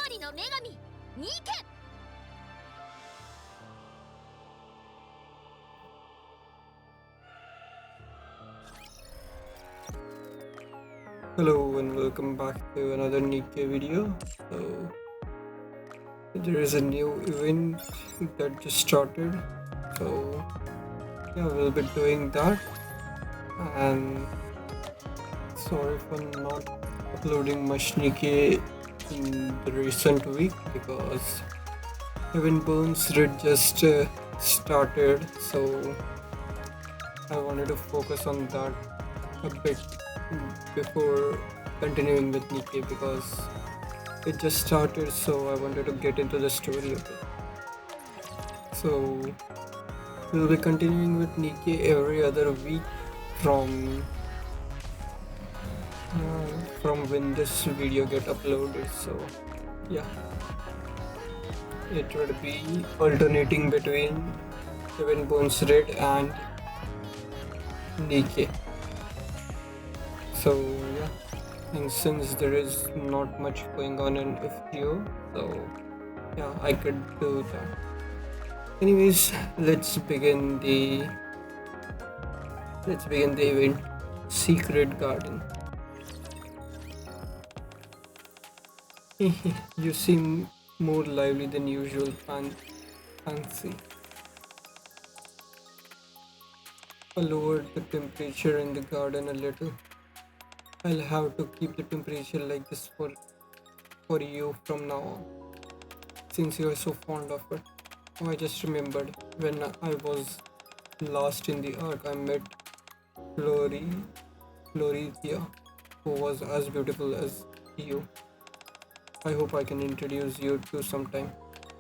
りの女神ニケ。 Hello and welcome back to another Nikke video. So there is a new event that just started. So yeah, we'll be doing that. And sorry for not uploading much Nikke in the recent week because Event Bones Red just started. So I wanted to focus on that a bit before continuing with Nikke because it just started, so I wanted to get into the story of it. So we'll be continuing with Nikke every other week from when this video get uploaded. So yeah, it would be alternating between Seven Bones Red and Nikke. So yeah, and since there is not much going on in FGO, so yeah, I could do that. Anyways, let's begin the event. Secret Garden. You seem more lively than usual, fancy. I lowered the temperature in the garden a little. I'll have to keep the temperature like this for you from now on, since you are so fond of it. Oh, I just remembered when I was last in the ark, I met Florithia, who was as beautiful as you. I hope I can introduce you to sometime.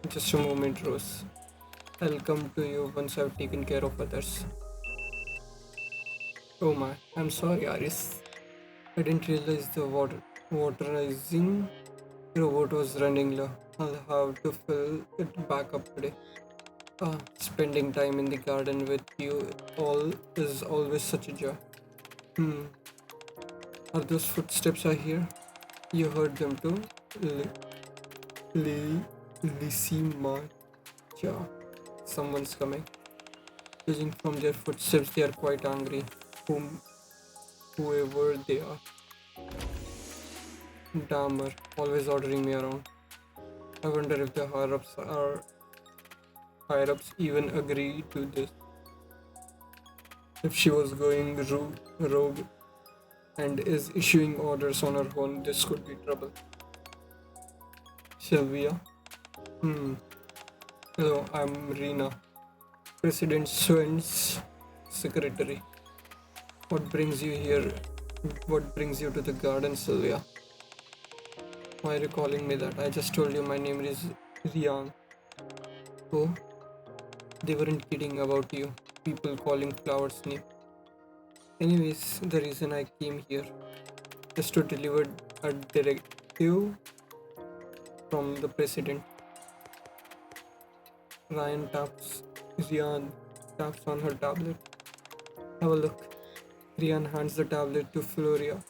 Just a moment, Rose. I'll come to you once I've taken care of others. Oh my, I'm sorry, Iris. I didn't realize the waterizing robot was running low. I'll have to fill it back up today. Spending time in the garden with you all is always such a joy. Hmm, are those footsteps I hear? You heard them too? Lissima. Yeah, someone's coming. Judging from their footsteps, they are quite angry. Whoever they are. Dammer, always ordering me around. I wonder if the higher ups even agree to this. If she was going rogue and is issuing orders on her own, this could be trouble. Sylvia. Hello, I'm Rena, President Swen's secretary. What brings you here? What brings you to the garden, Sylvia? Why are you calling me that? I just told you my name is Rian. Oh, they weren't kidding about you. People calling flowers name. Anyways, the reason I came here is to deliver a directive from the president. Rian taps on her tablet. Have a look. Rian hands the tablet to Flora,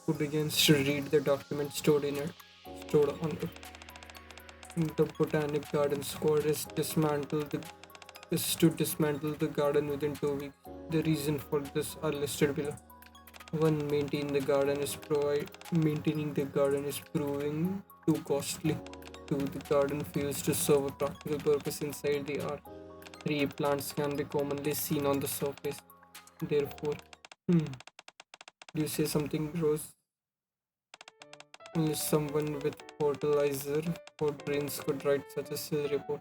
who begins to read the document stored on it. The Botanic Garden Squad is to dismantle the garden within 2 weeks. The reason for this are listed below. 1. Maintaining the garden is proving too costly. 2. The garden fails to serve a practical purpose inside the ark. 3. Plants can be commonly seen on the surface. Therefore, do you say something, Rose? Only someone with fertilizer or brains could write such a silly report.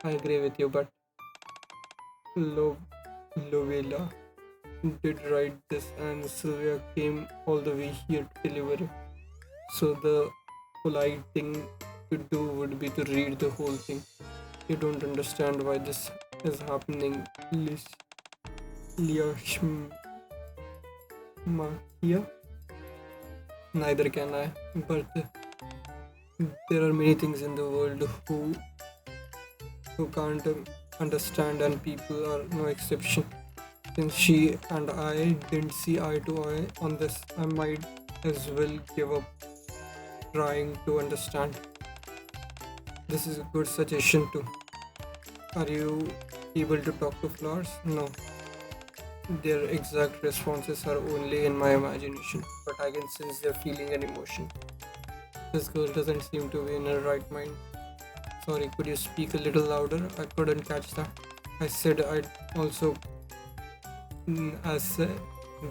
I agree with you, but Lovella did write this, and Sylvia came all the way here to deliver it. So the polite thing to do would be to read the whole thing. You don't understand why this is happening, Liashmakia? Neither can I, but there are many things in the world who can't understand, and people are no exception. Since she and I didn't see eye to eye on this, I might as well give up trying to understand. This is a good suggestion too. Are you able to talk to flowers? No. Their exact responses are only in my imagination, but I can sense their feeling and emotion. This girl doesn't seem to be in her right mind. Sorry, could you speak a little louder? I couldn't catch that. I said I'd also as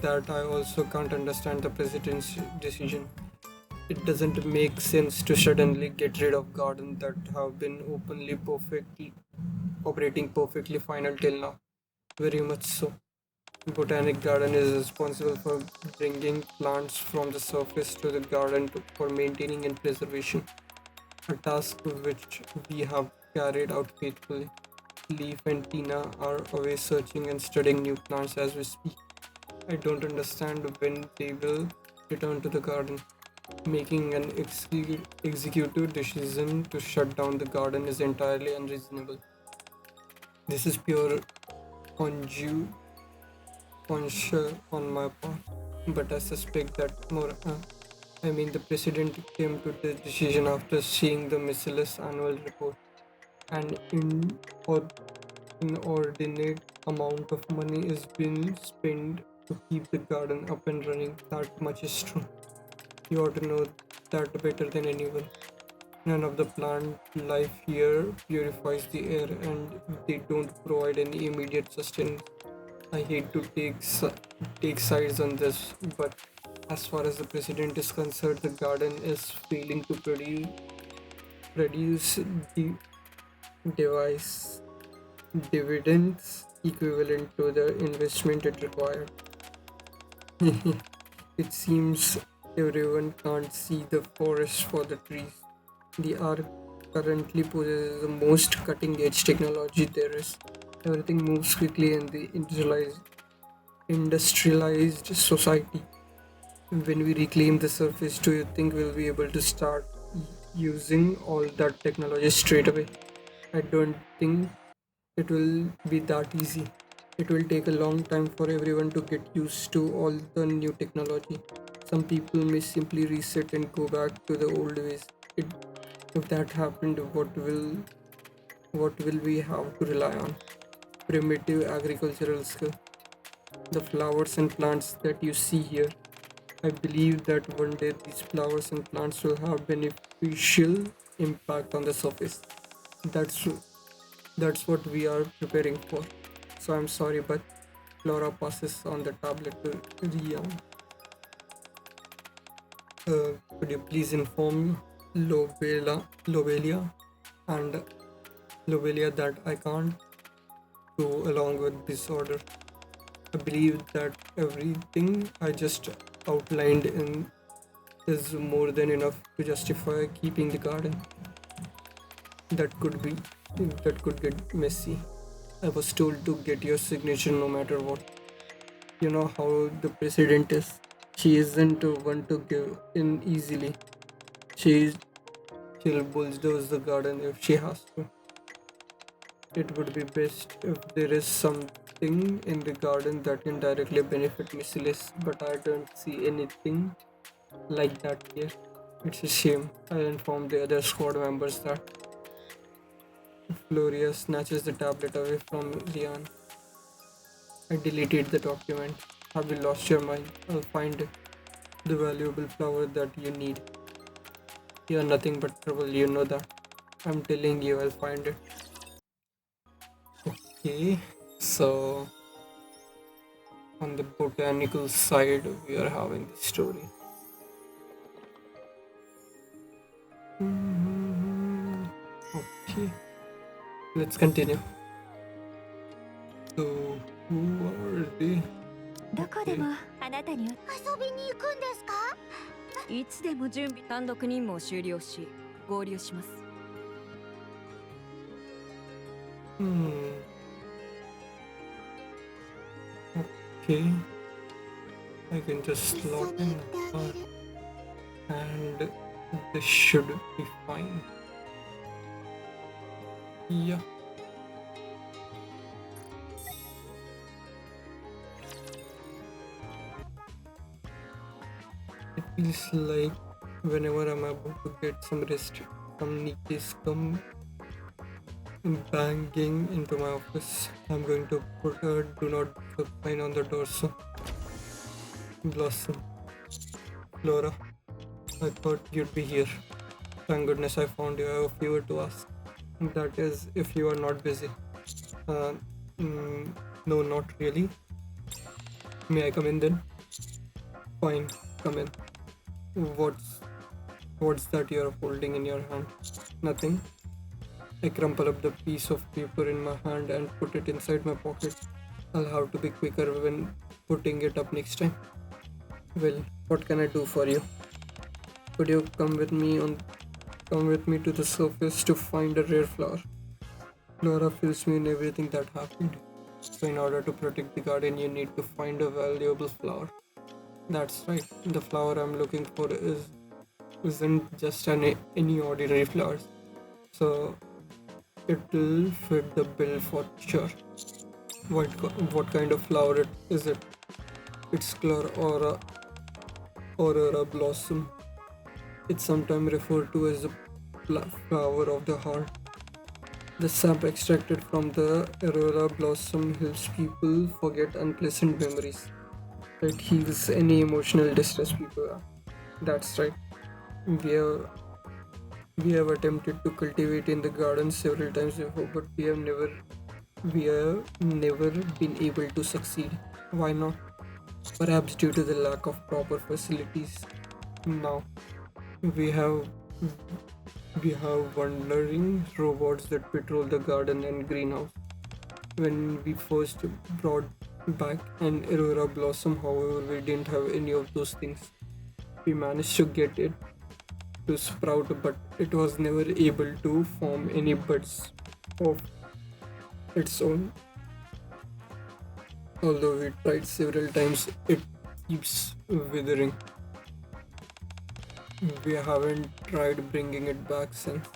that I also can't understand the president's decision. It doesn't make sense to suddenly get rid of gardens that have been openly perfectly operating perfectly fine until now. Very much so. Botanic garden is responsible for bringing plants from the surface to the garden for maintaining and preservation, a task which we have carried out faithfully. Leaf and Tina are away searching and studying new plants as we speak. I don't understand when they will return to the garden. Making an executive decision to shut down the garden is entirely unreasonable. This is pure conjure on my part, but I suspect that the president came to this decision after seeing the Miscellaneous annual report. An inordinate amount of money is being spent to keep the garden up and running. That much is true. You ought to know that better than anyone. None of the plant life here purifies the air, and they don't provide any immediate sustenance. I hate to take sides on this, but as far as the president is concerned, the garden is failing to produce the device dividends equivalent to the investment it required. It seems everyone can't see the forest for the trees. The art currently possesses the most cutting edge technology there is. Everything moves quickly in the industrialized society. When we reclaim the surface, do you think we'll be able to start using all that technology straight away? I don't think it will be that easy. It will take a long time for everyone to get used to all the new technology. Some people may simply reset and go back to the old ways. It, if that happened, what will we have to rely on? Primitive agricultural skill. The flowers and plants that you see here. I believe that one day these flowers and plants will have beneficial impact on the surface. That's that's what we are preparing for. So I'm sorry, but Flora passes on the tablet to Rian. Could you please inform Lobelia and Lobelia that I can't go along with this order? I believe that everything I just outlined in is more than enough to justify keeping the garden. That could be that could get messy. I was told to get your signature no matter what. You know how the president is. She isn't one to give in easily. She's she'll bulldoze the garden if she has to. It would be best if there is something in the garden that can directly benefit Mrs. but I don't see anything like that here. It's a shame. I informed the other squad members that. Gloria snatches the tablet away from Rian. I deleted the document. Have you lost your mind? I'll find the valuable flower that you need. You're nothing but trouble, you know that. I'm telling you, I'll find it. Okay, so on the botanical side, we are having the story. Okay, let's continue. So, who are they? どこでもあなたに遊びに行くんですか？いつでも準備単独任務を終了し合流します。Okay, I can just log in and this should be fine. Yeah. It feels like whenever I'm about to get some rest, some Nikke's come banging into my office. I'm going to put a do not disturb sign on the door. So, Blossom, Flora, I thought you'd be here. Thank goodness I found you. I have a favor to ask. That is, if you are not busy. Uh, no, not really. May I come in then? Fine, come in. What's what's that you're holding in your hand? Nothing. I crumple up the piece of paper in my hand and put it inside my pocket. I'll have to be quicker when putting it up next time. Well, what can I do for you? Could you come with me to the surface to find a rare flower? Laura fills me in everything that happened. So in order to protect the garden you need to find a valuable flower. That's right. The flower I'm looking for isn't just any ordinary flower. So it'll fit the bill for sure. What kind of flower is it? It's Aurora blossom. It's sometimes referred to as the flower of the heart. The sap extracted from the Aurora blossom helps people forget unpleasant memories. It heals any emotional distress people have. That's right. We have we have attempted to cultivate in the garden several times before, but we have never been able to succeed. Why not? Perhaps due to the lack of proper facilities. Now we have we have wandering robots that patrol the garden and greenhouse. When we first brought back an Aurora blossom, however, we didn't have any of those things. We managed to get it to sprout, but it was never able to form any buds of its own. Although we tried several times, it keeps withering. We haven't tried bringing it back since.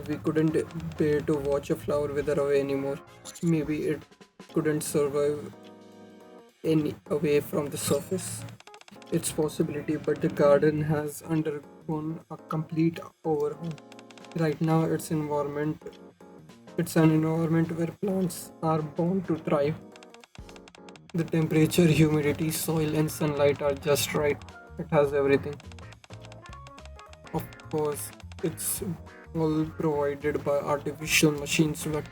We couldn't bear to watch a flower wither away anymore. Maybe it couldn't survive any away from the surface. It's possibility, but the garden has undergone a complete overhaul. Right now, it's an environment where plants are born to thrive. The temperature, humidity, soil, and sunlight are just right. It has everything. Of course, it's all provided by artificial machines, but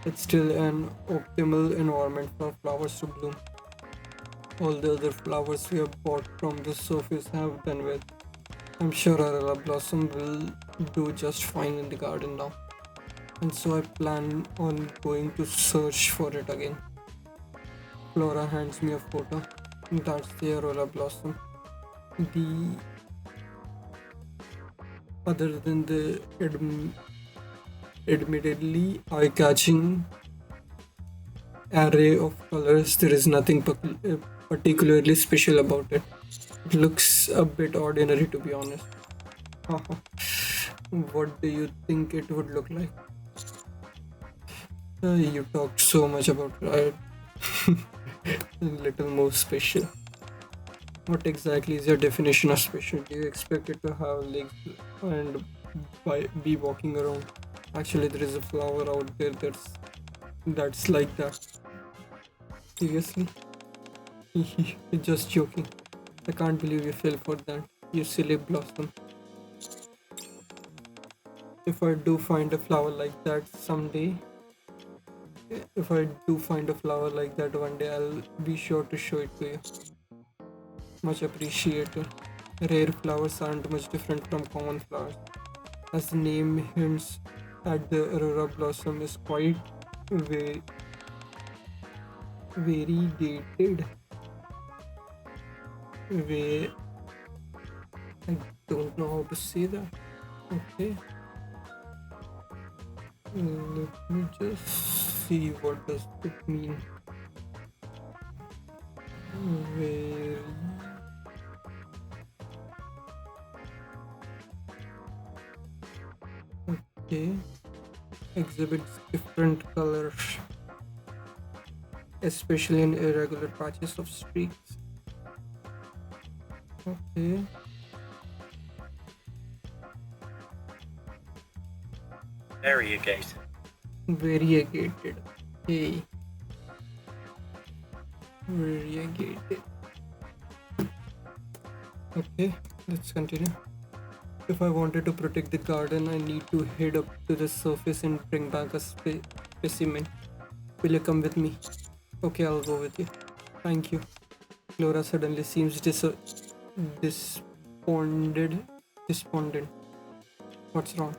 it's still an optimal environment for flowers to bloom. All the other flowers we have bought from the surface have done well. I'm sure Aurora Blossom will do just fine in the garden now. And so I plan on going to search for it again. Flora hands me a photo. That's the Aurora Blossom. The other than the admittedly eye-catching array of colors, there is nothing particularly special about it. It looks a bit ordinary, to be honest. What do you think it would look like? You talked so much about it. A little more special. What exactly is your definition of special? Do you expect it to have legs and be walking around? Actually, there is a flower out there that's like that. Seriously? You're just joking. I can't believe you fell for that. You silly blossom. If I do find a flower like that someday, if I do find a flower like that one day, I'll be sure to show it to you. Much appreciated. Rare flowers aren't much different from common flowers. As the name hints at, the Aurora blossom is quite va- variegated. Way I don't know how to say that. Okay. Let me just see what does it mean. Very okay. Exhibits different colors, especially in irregular patches of streaks. Okay. Variegated. Variegated. Hey, variegated. Okay, let's continue. If I wanted to protect the garden, I need to head up to the surface and bring back a specimen. Will you come with me? Okay, I'll go with you. Thank you. Flora suddenly seems despondent. Despondent. What's wrong?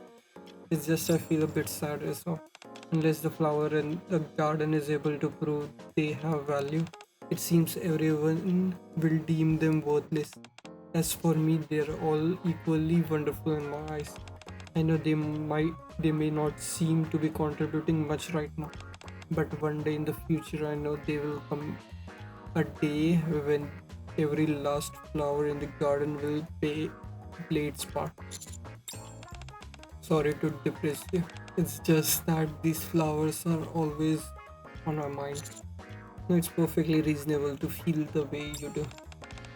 It's just I feel a bit sad as well. Unless the flower in the garden is able to prove they have value, it seems everyone will deem them worthless. As for me, they're all equally wonderful in my eyes. I know they may not seem to be contributing much right now, but one day in the future I know they will come a day when every last flower in the garden will play its part. Sorry to depress you. It's just that these flowers are always on my mind. No, it's perfectly reasonable to feel the way you do.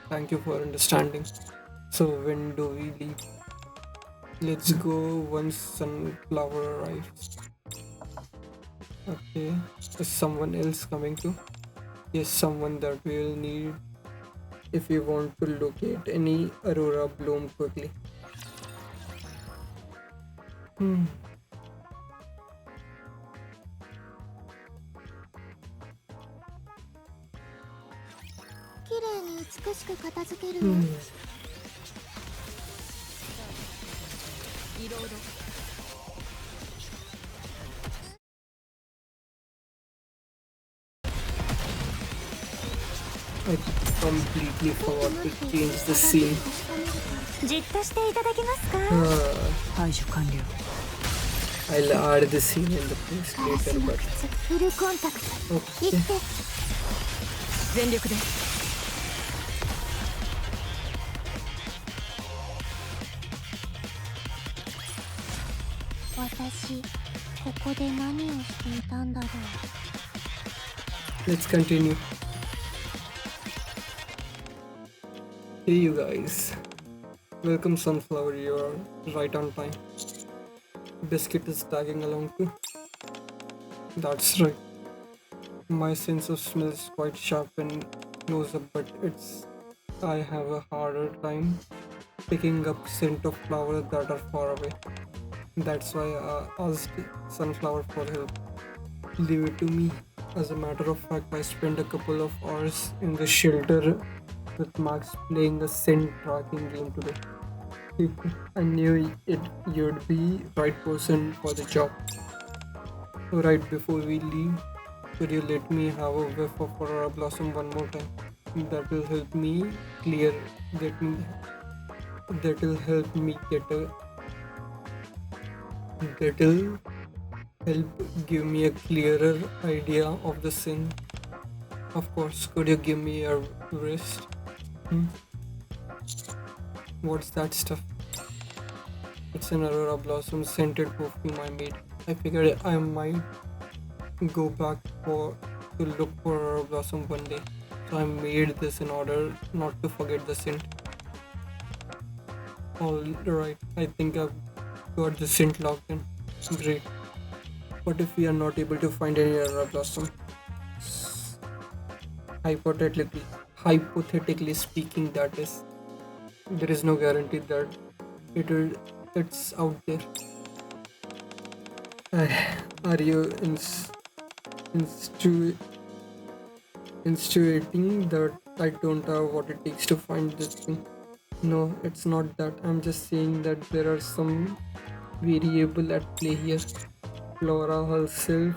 Thank you for understanding. So when do we leave? Let's go once sunflower arrives. Okay. Is someone else coming too? Yes, someone that we will need if we want to locate any aurora bloom quickly. Hmm. 綺麗に美しく片付けるわ。Hmm. リロード。 I completely forgot to change the scene. じっとしていただけますか。 排除完了。 I'll add the scene in the post 嵐 later, の but 靴フルコンタクト。行 okay. って。全力です。私ここで何をしていたんだろう。 Let's continue. Hey, you guys. Welcome, Sunflower. You're right on time. Biscuit is tagging along too. That's right. My sense of smell is quite sharp and close up, but I have a harder time picking up scent of flowers that are far away. That's why I asked Sunflower for help. Leave it to me. As a matter of fact, I spent a couple of hours in the shelter with Max playing a scent tracking game today. I knew you'd be right person for the job. Right before we leave, could you let me have a whiff of Aurora Blossom one more time? That will help me clear get me that will help me that'll help give me a clearer idea of the scene. Of course, could you give me your wrist? What's that stuff? It's an Aurora Blossom scented perfume I made. I figured I might go back to look for Aurora Blossom one day. So I made this in order not to forget the scent. Alright, I think I've got the scent locked in. Great. What if we are not able to find any Aurora Blossom? Hypothetically speaking, that is. There is no guarantee that it's out there. Are you insinuating that I don't have what it takes to find this thing? No, it's not that. I'm just saying that there are some variable at play here. Flora herself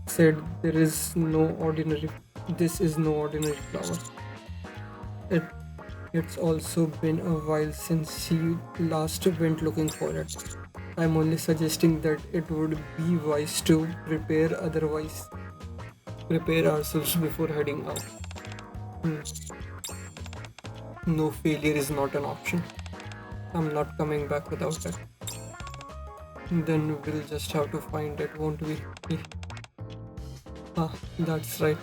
said this is no ordinary flower. It's also been a while since she last went looking for it. I'm only suggesting that it would be wise to prepare ourselves before heading out. No, failure is not an option. I'm not coming back without it. Then we'll just have to find it, won't we? That's right.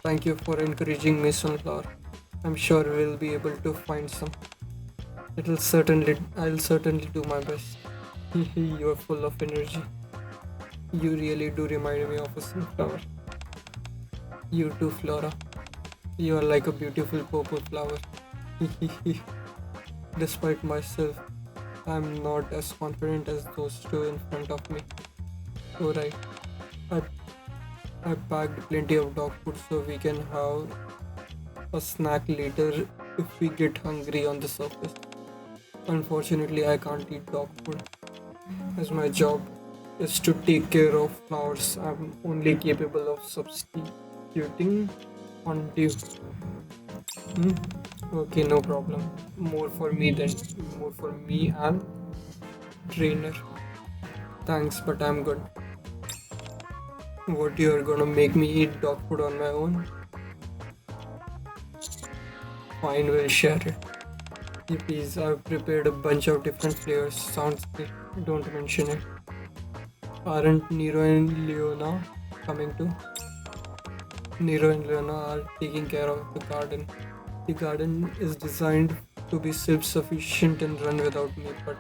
Thank you for encouraging me, Sunflower. I'm sure we'll be able to find some. I'll certainly do my best. You are full of energy. You really do remind me of a sunflower. You too, Flora. You are like a beautiful purple flower. Despite myself, I'm not as confident as those two in front of me. So right, I, I packed plenty of dog food so we can have a snack later if we get hungry on the surface. Unfortunately, I can't eat dog food as my job is to take care of flowers. I'm only capable of substituting on dew. Hmm? Okay, no problem. More for me then. More for me and trainer. Thanks, but I'm good. What, you're gonna make me eat dog food on my own? Fine, we'll share it. Please, I've prepared a bunch of different flavors. Sounds great. Don't mention it. Aren't Nero and Leona coming too? Nero and Leona are taking care of the garden. The garden is designed to be self-sufficient and run without me, but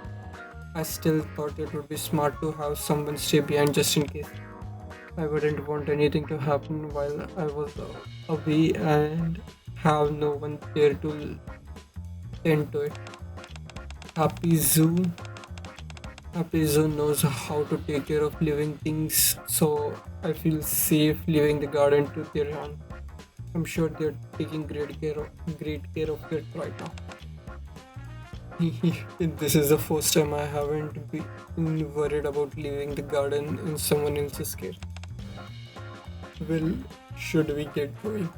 I still thought it would be smart to have someone stay behind just in case. I wouldn't want anything to happen while I was away and have no one there to tend to it. Happy Zoo. Happy Zoo knows how to take care of living things, so I feel safe leaving the garden to their hand. I'm sure they're taking great care of it right now. This is the first time I haven't been worried about leaving the garden in someone else's care. Well, should we get going?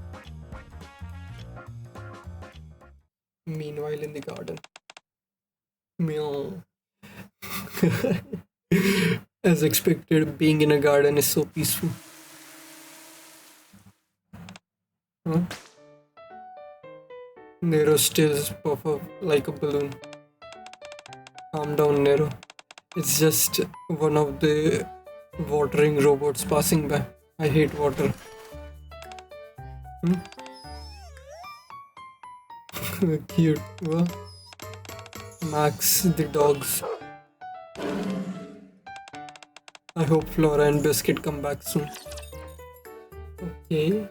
Meanwhile, in the garden. Meow. As expected, being in a garden is so peaceful. Huh? Nero still puff up like a balloon. Calm down, Nero. It's just one of the watering robots passing by. I hate water. Cute. Well, Max, the dogs. I hope Flora and Biscuit come back soon. Okay.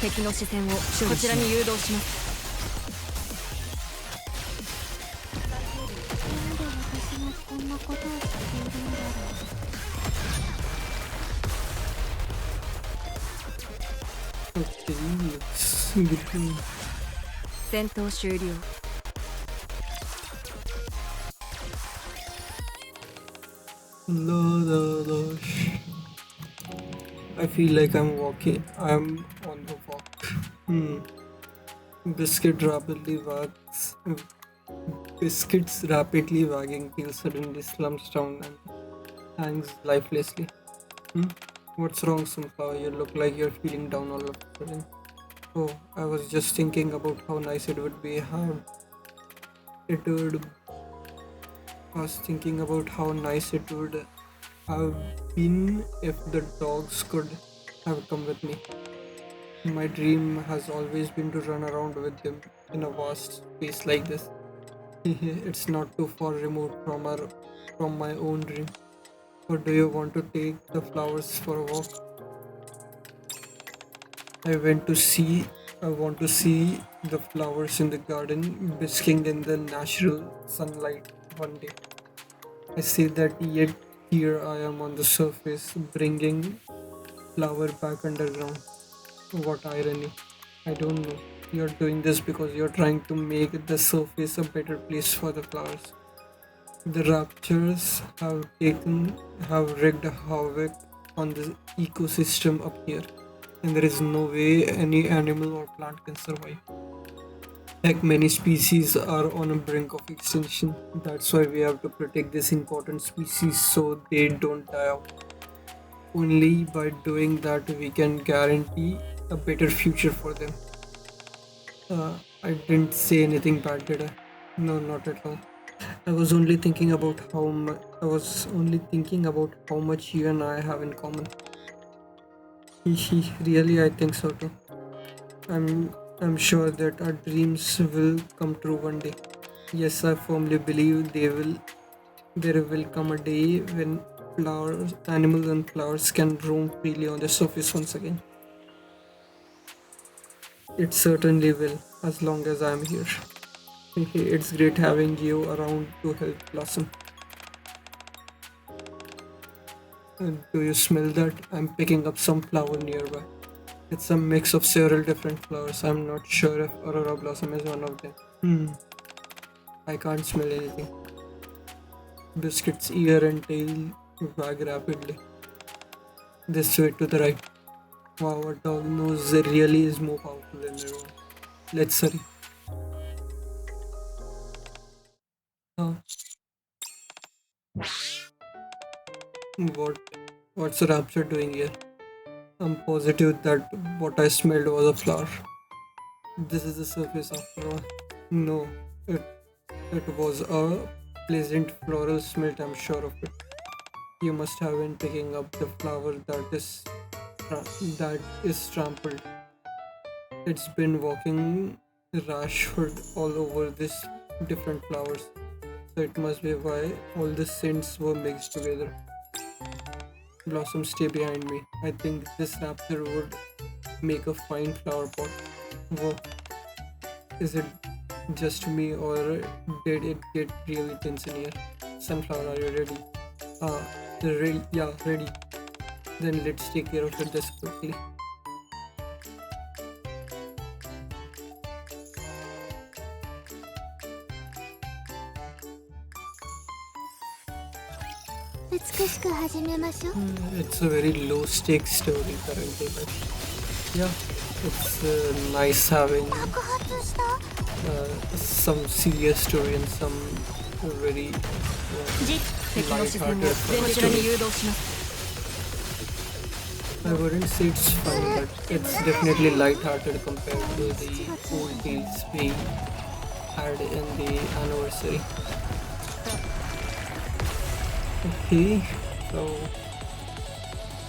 敵の視線をこちらに誘導します。戦闘終了。I feel like I'm on the walk. Biscuits rapidly wagging tail suddenly slumps down and hangs lifelessly. What's wrong, Sunflower? You look like you're feeling down all of a sudden. Oh, I was just thinking about how nice it would be I was thinking about how nice it would have been if the dogs could have come with me. My dream has always been to run around with them in a vast space like this. It's not too far removed from my own dream. Or do you want to take the flowers for a walk? I want to see the flowers in the garden basking in the natural sunlight one day. I say that, yet here I am on the surface bringing flower back underground. What irony. I don't know. You're doing this because you're trying to make the surface a better place for the flowers. The raptors have wreaked havoc on the ecosystem up here, and there is no way any animal or plant can survive. Heck, many species are on a brink of extinction. That's why we have to protect this important species so they don't die out. Only by doing that we can guarantee a better future for them. I didn't say anything bad, did I? No, not at all. I was only thinking about how much you and I have in common. Really, I think so too. I'm sure that our dreams will come true one day. Yes, I firmly believe there will come a day when animals and flowers can roam freely on the surface once again. It certainly will, as long as I'm here. It's great having you around to help Blossom. Do you smell that? I'm picking up some flower nearby. It's a mix of several different flowers. I'm not sure if Aurora Blossom is one of them. I can't smell anything. Biscuit's ear and tail wag rapidly. This way to the right. Wow, a dog nose really is more powerful than everyone. Let's hurry. Uh, what? What's Rapture doing here? I'm positive that what I smelled was a flower. This is the surface after all. No, it it was a pleasant floral smell. I'm sure of it. You must have been picking up the flower that is trampled. It's been walking Rashford all over these different flowers. So it must be why all the scents were mixed together. Blossom, stay behind me. I think this raptor would make a fine flower pot. Whoa, is it just me or did it get really tense in here? Sunflower, are you ready? Ah, yeah, ready. Then let's take care of it this quickly. It's a very low stakes story currently, but yeah, it's nice having some serious story and some very light-hearted fun story. I wouldn't say it's fun, but it's definitely light-hearted compared to the old tales we had in the anniversary. Okay, so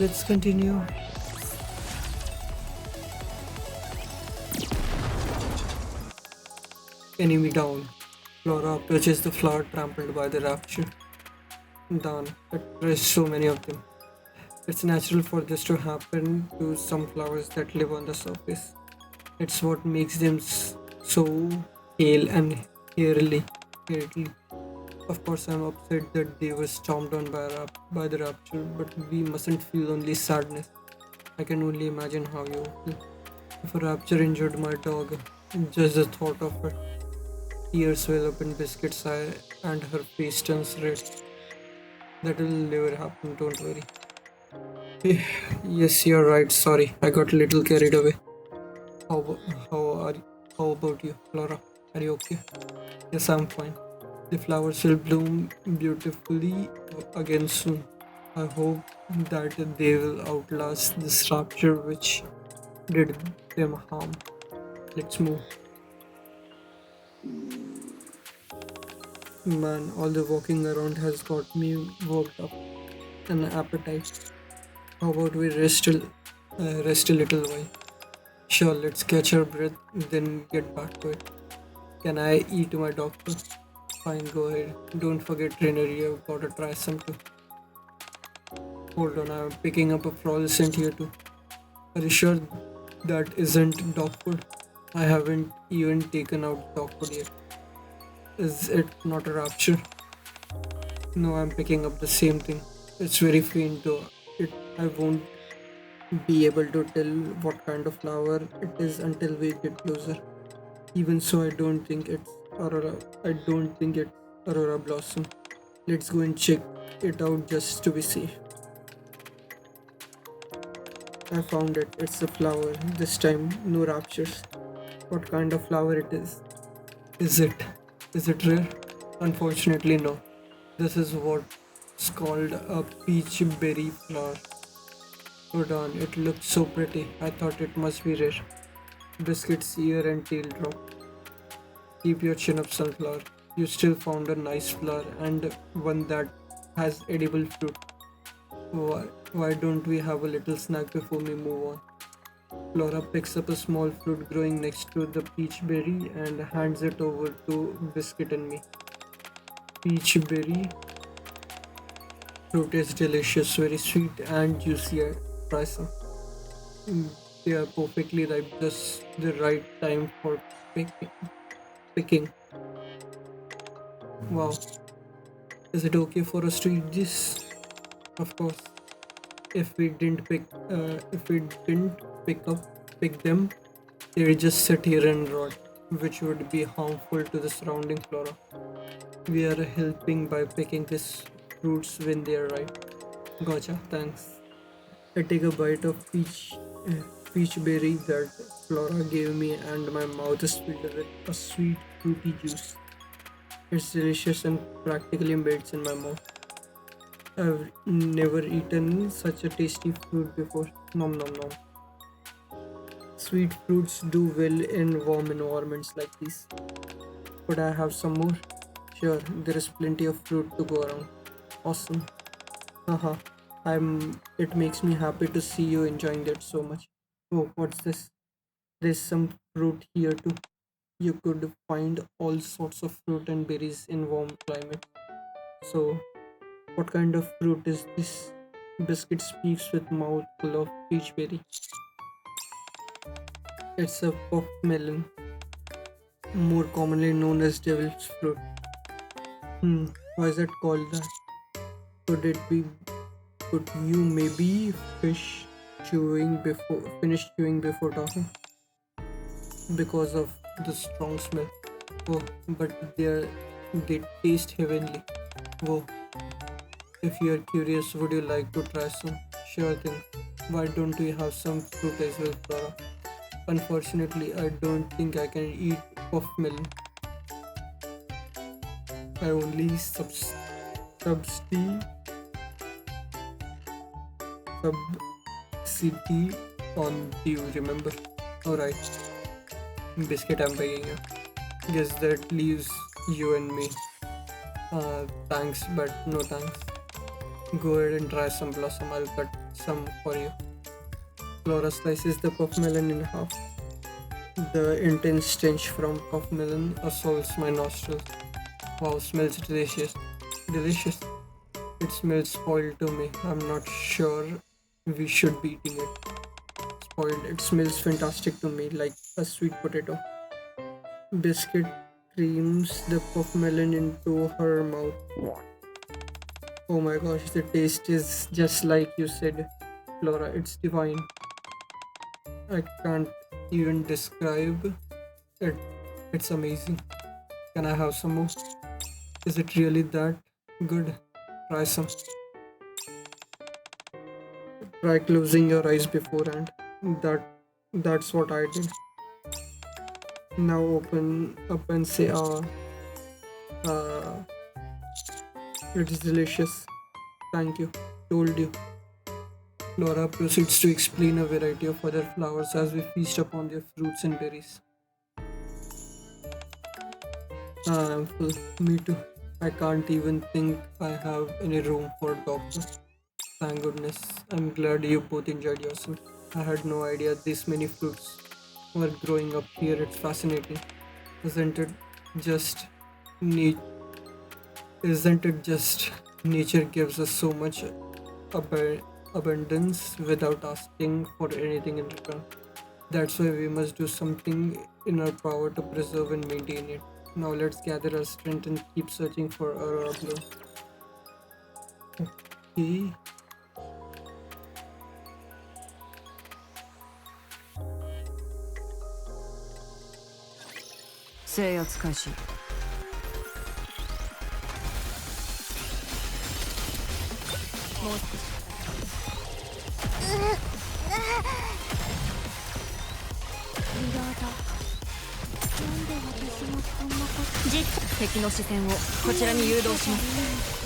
let's continue. Enemy down. Flora approaches the flower trampled by the rapture. Down. There's so many of them. It's natural for this to happen to some flowers that live on the surface. It's what makes them so pale and hairy. Of course, I'm upset that they were stomped on by the rapture, but we mustn't feel only sadness. I can only imagine how you feel. If a rapture injured my dog, just the thought of it. Tears well up in Biscuit's eye and her face turns red. That'll never happen, don't worry. Yes, you're right. Sorry, I got a little carried away. How, how are how about you, Laura? Are you okay? Yes, I'm fine. The flowers will bloom beautifully again soon. I hope that they will outlast this rapture which did them harm. Let's move. Man, all the walking around has got me worked up. An appetite. How about we rest a little while? Sure, let's catch our breath, then get back to it. Can I eat my dog first? Fine, go ahead. Don't forget, trainer, you've got to try some too. Hold on, I'm picking up a fluorescent here too. Are you sure that isn't dog food? I haven't even taken out dog food yet. Is it not a rapture? No, I'm picking up the same thing. It's very faint though. I won't be able to tell what kind of flower it is until we get closer. Even so, I don't think it's Aurora. I don't think it's Aurora Blossom. Let's go and check it out just to be safe. I found it. It's a flower. This time, no raptures. What kind of flower it is? Is it? Is it rare? Unfortunately, no. This is what's called a peach berry flower. Hold on, it looked so pretty. I thought it must be rare. Biscuit's ear and tail drop. Keep your chin up, sunflower. You still found a nice flower and one that has edible fruit. Why, why don't we have a little snack before we move on? Flora picks up a small fruit growing next to the peach berry and hands it over to Biscuit and me. Peach berry fruit is delicious, very sweet and juicy. Try some. Mm, They are perfectly ripe, just the right time for picking. Wow. Is it okay for us to eat this? Of course. If we didn't pick them, they would just sit here and rot, which would be harmful to the surrounding flora. We are helping by picking these fruits when they are ripe. Gotcha, thanks. I take a bite of peach berry that Flora gave me, and my mouth is filled with a sweet, fruity juice. It's delicious and practically melts in my mouth. I've never eaten such a tasty fruit before. Nom nom nom. Sweet fruits do well in warm environments like this. Could I have some more? Sure, there is plenty of fruit to go around. Awesome. Haha. It makes me happy to see you enjoying that so much. Oh, what's this? There's some fruit here too. You could find all sorts of fruit and berries in warm climate. So, what kind of fruit is this? Biscuit speaks with mouth full of peach berry. It's a puff melon, more commonly known as devil's fruit. Why is it called that? Could it be? Could you maybe finish chewing before talking? Because of the strong smell. Oh, but they taste heavenly. Whoa. If you are curious, would you like to try some? Sure thing. Why don't we have some fruit as well, Flora? Unfortunately, I don't think I can eat puff melon. I only subsidy subsidy on you, remember? Alright. Biscuit, I'm begging you. Guess that leaves you and me. Thanks, but no thanks. Go ahead and try some blossom. I'll cut some for you. Flora slices the puff melon in half. The intense stench from puff melon assaults my nostrils. Wow, smells delicious. Delicious. It smells spoiled to me. I'm not sure we should be eating it. Spoiled. It smells fantastic to me, like a sweet potato. Biscuit creams the puff melon into her mouth. Oh my gosh, the taste is just like you said, Flora. It's divine. I can't even describe it. It's amazing. Can I have some more? Is it really that good? Try some. Try closing your eyes beforehand. That's what I did. Now open up and say, uh, it is delicious. Thank you. Told you. Laura proceeds to explain a variety of other flowers as we feast upon their fruits and berries. I'm full. Me too. I can't even think I have any room for a doctor. Thank goodness. I'm glad you both enjoyed yourself. I had no idea this many fruits were growing up here. It's fascinating. Isn't it just neat? Isn't it just nature gives us so much abundance without asking for anything in return? That's why we must do something in our power to preserve and maintain it. Now let's gather our strength and keep searching for Aurora Blue. Okay. 制圧開始。もう少し。リロード。なんで私もこんなこと。敵の視線をこちらに誘導します。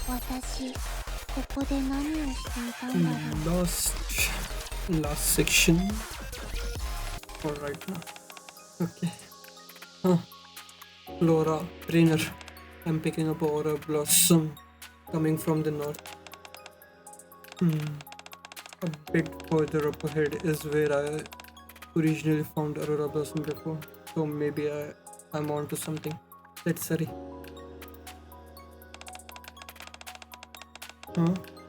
私ここで何をしていたんだろう。 Last section. Alright now. Okay. Flora, trainer. I'm picking up Aura Blossom coming from the north. A bit further up ahead is where I originally found Aurora Blossom before. So maybe I'm onto something. Let's hurry.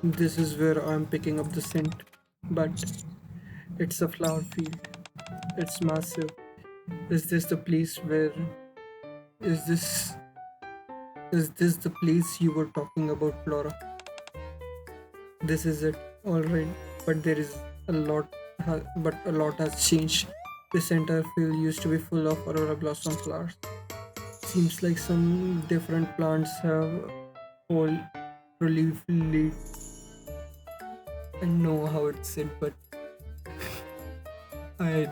This is where I'm picking up the scent. But it's a flower field. It's massive. Is this the place where... Is this the place you were talking about, Flora? This is it. Alright. But there is a lot... But a lot has changed. This entire field used to be full of Aurora Blossom flowers. Seems like some different plants have all proliferate. I know how it's said, but I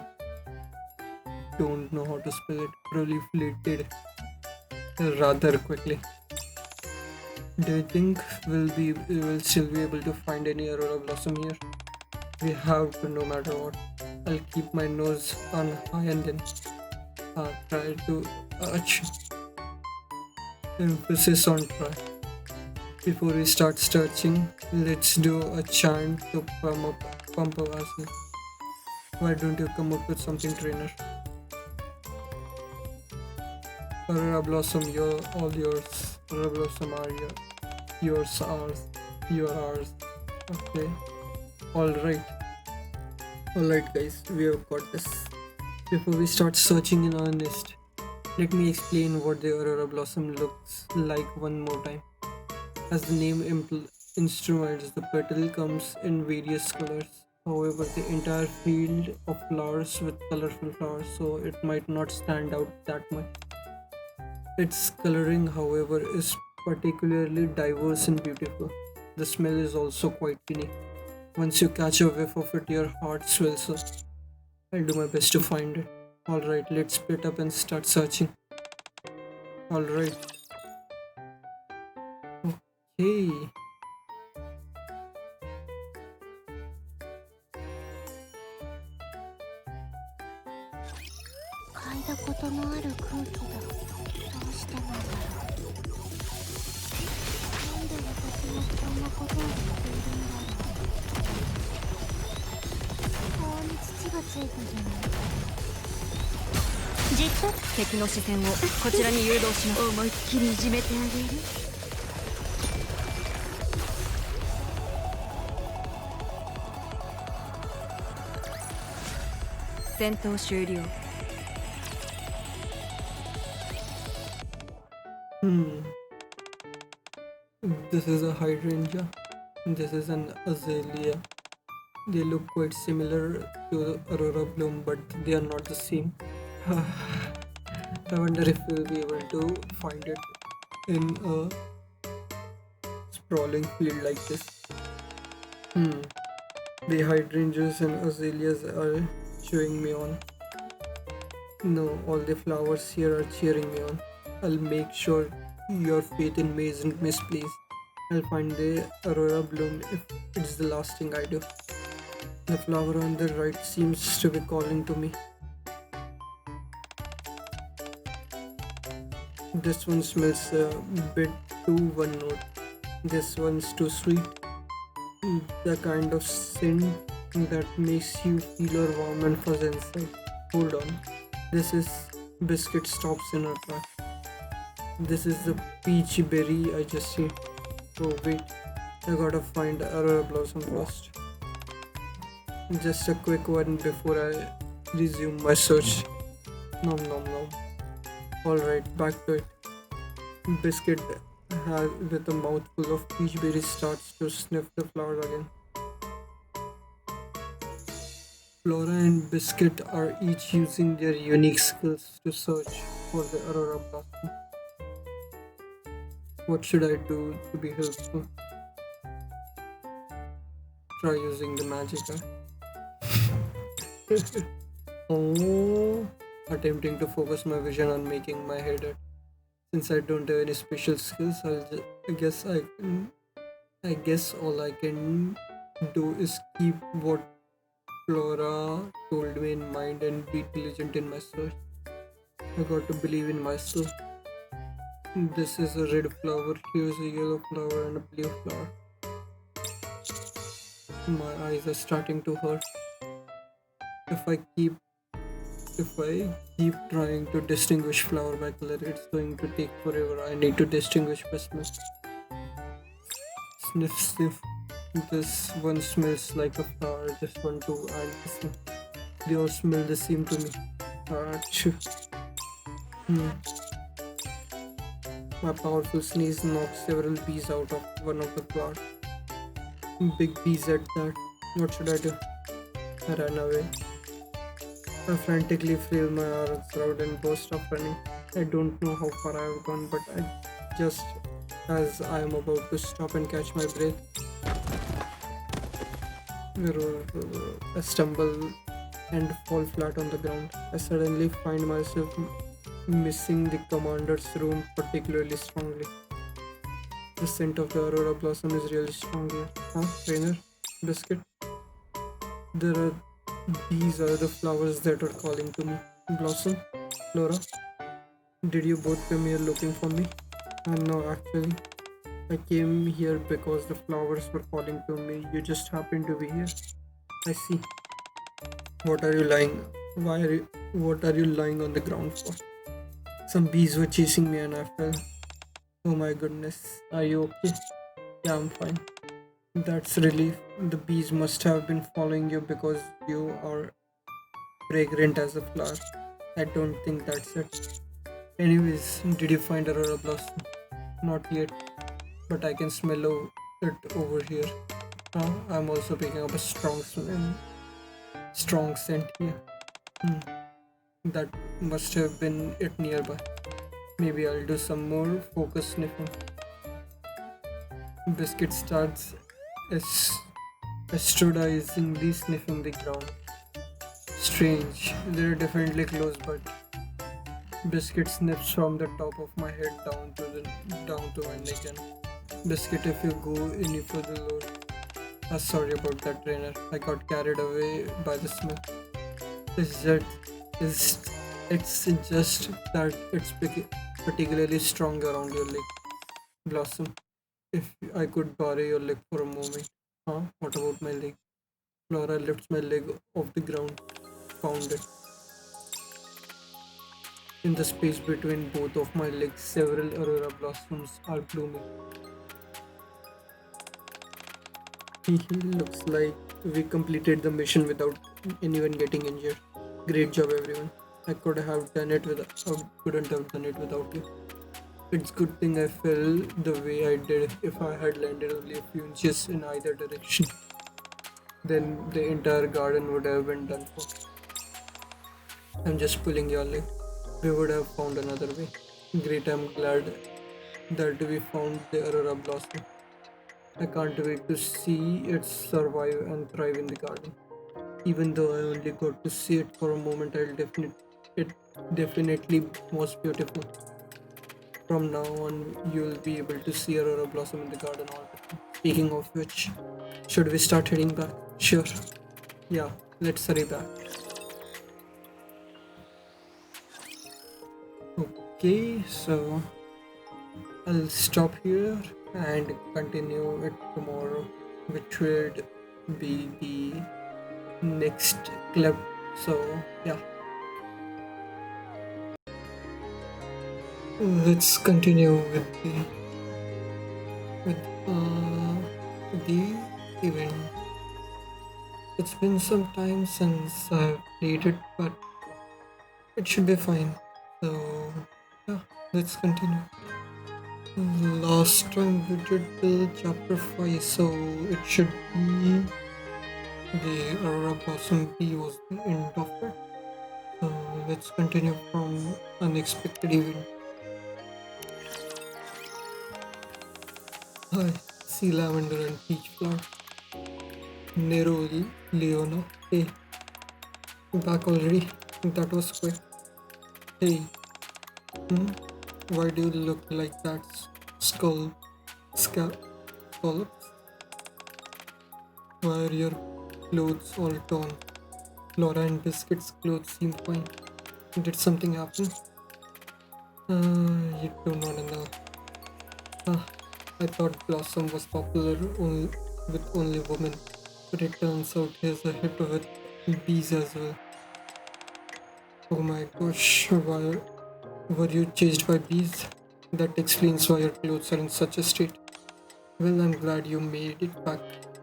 don't know how to spell it. Proliferated rather quickly. Do you think we'll still be able to find any Aurora Blossom here? We have to, no matter what. I'll keep my nose on high and then try to emphasis on try. Before we start searching, let's do a chant to pump up ourselves. Why don't you come up with something, trainer? Aurora Blossom, you're all yours. Aurora Blossom are yours, ours. You are ours. Okay. Alright guys, we have got this. Before we start searching in earnest, let me explain what the Aurora Blossom looks like one more time. As the name instruments, the petal comes in various colors. However, the entire field of flowers with colorful flowers, so it might not stand out that much. Its coloring, however, is particularly diverse and beautiful. The smell is also quite unique. Once you catch a whiff of it, your heart swells up. I'll do my best to find it. Alright, let's split up and start searching. Alright. Okay. 嗅いだことのある空気だ。どうしてなんだろう。なんで私はこんなことをしているんだろう。顔に土がついたじゃない。じっと敵の視線をこちらに誘導します。思いっきりいじめてあげる。戦闘終了。This is a hydrangea. This is an azalea. They look quite similar to the Aurora bloom, but they are not the same. I wonder if we'll be able to find it in a sprawling field like this. The hydrangeas and azaleas are cheering me on. No, all the flowers here are cheering me on. I'll make sure your faith in me isn't misplaced. I'll find the Aurora bloom if it's the last thing I do. The flower on the right seems to be calling to me. This one smells a bit too one note. This one's too sweet. The kind of scent that makes you feel all warm and fuzzy inside. Hold on. This is Biscuit stops in her track. This is the peachy berry I just ate. Oh wait, I gotta find Aurora Blossom first. Just a quick one before I resume my search. Nom nom nom. Alright, back to it. Biscuit with a mouthful of peach berries starts to sniff the flowers again. Flora and Biscuit are each using their unique skills to search for the Aurora Blossom. What should I do to be helpful? Try using the magic eye. Oh, attempting to focus my vision on making my head at. Since I don't have any special skills, I guess I can I guess all I can do is keep what Flora told me in mind and be diligent in my search. I got to believe in myself. This is a red flower, here's a yellow flower and a blue flower. My eyes are starting to hurt. If I keep if I keep trying to distinguish flower by color, it's going to take forever. I need to distinguish by smell. Sniff, sniff. This one smells like a flower. This one too, and this one. They all smell the same to me. Achoo. Hmm. My powerful sneeze knocked several bees out of one of the flowers. Big bees at that. What should I do? I ran away. I frantically flailed my arms around and burst off running. I don't know how far I have gone, but just as I am about to stop and catch my breath, I stumble and fall flat on the ground. I suddenly find myself missing the commander's room particularly strongly. The scent of the aurora blossom is really strong here. Huh, Rainer? Biscuit? These are the flowers that are calling to me. Blossom? Flora? Did you both come here looking for me? No, actually. I came here because the flowers were calling to me. You just happened to be here. I see. What are you lying? What are you lying on the ground for? Some bees were chasing me and I fell. Oh my goodness. Are you okay? Yeah, I'm fine. That's relief. The bees must have been following you because you are fragrant as a flower. I don't think that's it. Anyways, did you find Aurora Blossom? Not yet, but I can smell it over here. I'm also picking up a strong scent here. That must have been it nearby. Maybe I'll do some more focus sniffing. Biscuit starts astrodizingly sniffing the ground. Strange, they're definitely close, but Biscuit sniffs from the top of my head down to my neck. And Biscuit, if you go any further lower. Sorry about that, trainer. I got carried away by the smell. It's just that it's particularly strong around your leg. Blossom, if I could borrow your leg for a moment. What about my leg? Flora lifts my leg off the ground. Found it. In the space between both of my legs, several aurora blossoms are blooming. Looks like we completed the mission without anyone getting injured. Great job, everyone. I couldn't have done it without you. It's good thing I fell the way I did. If I had landed only a few inches in either direction, then the entire garden would have been done for. I'm just pulling your leg. We would have found another way. Great, I'm glad that we found the aurora blossom. I can't wait to see it survive and thrive in the garden. Even though I only got to see it for a moment, it definitely was beautiful. From now on, you'll be able to see aurora blossom in the garden all the time. Speaking of which, should we start heading back? Sure. Yeah, let's hurry back. Okay, so I'll stop here and continue it tomorrow, which would be the next clip. So yeah, let's continue with the event. It's been some time since I've played it, but it should be fine. So yeah, let's continue. Last time we did the chapter 5, so it should be the Aurora Blossom B was the end of it. So let's continue from unexpected event. Hi, sea lavender and peach flower. Nero, Leona. Hey, back already? That was quick. Hey, why do you look like that? Scallops? Why are your clothes all torn? Flora and Biscuit's clothes seem fine. Did something happen? You do not know. Ah, I thought Blossom was popular with only women, but it turns out he's a hit with bees as well. Oh my gosh, why were you chased by bees? That explains why your clothes are in such a state. Well, I'm glad you made it back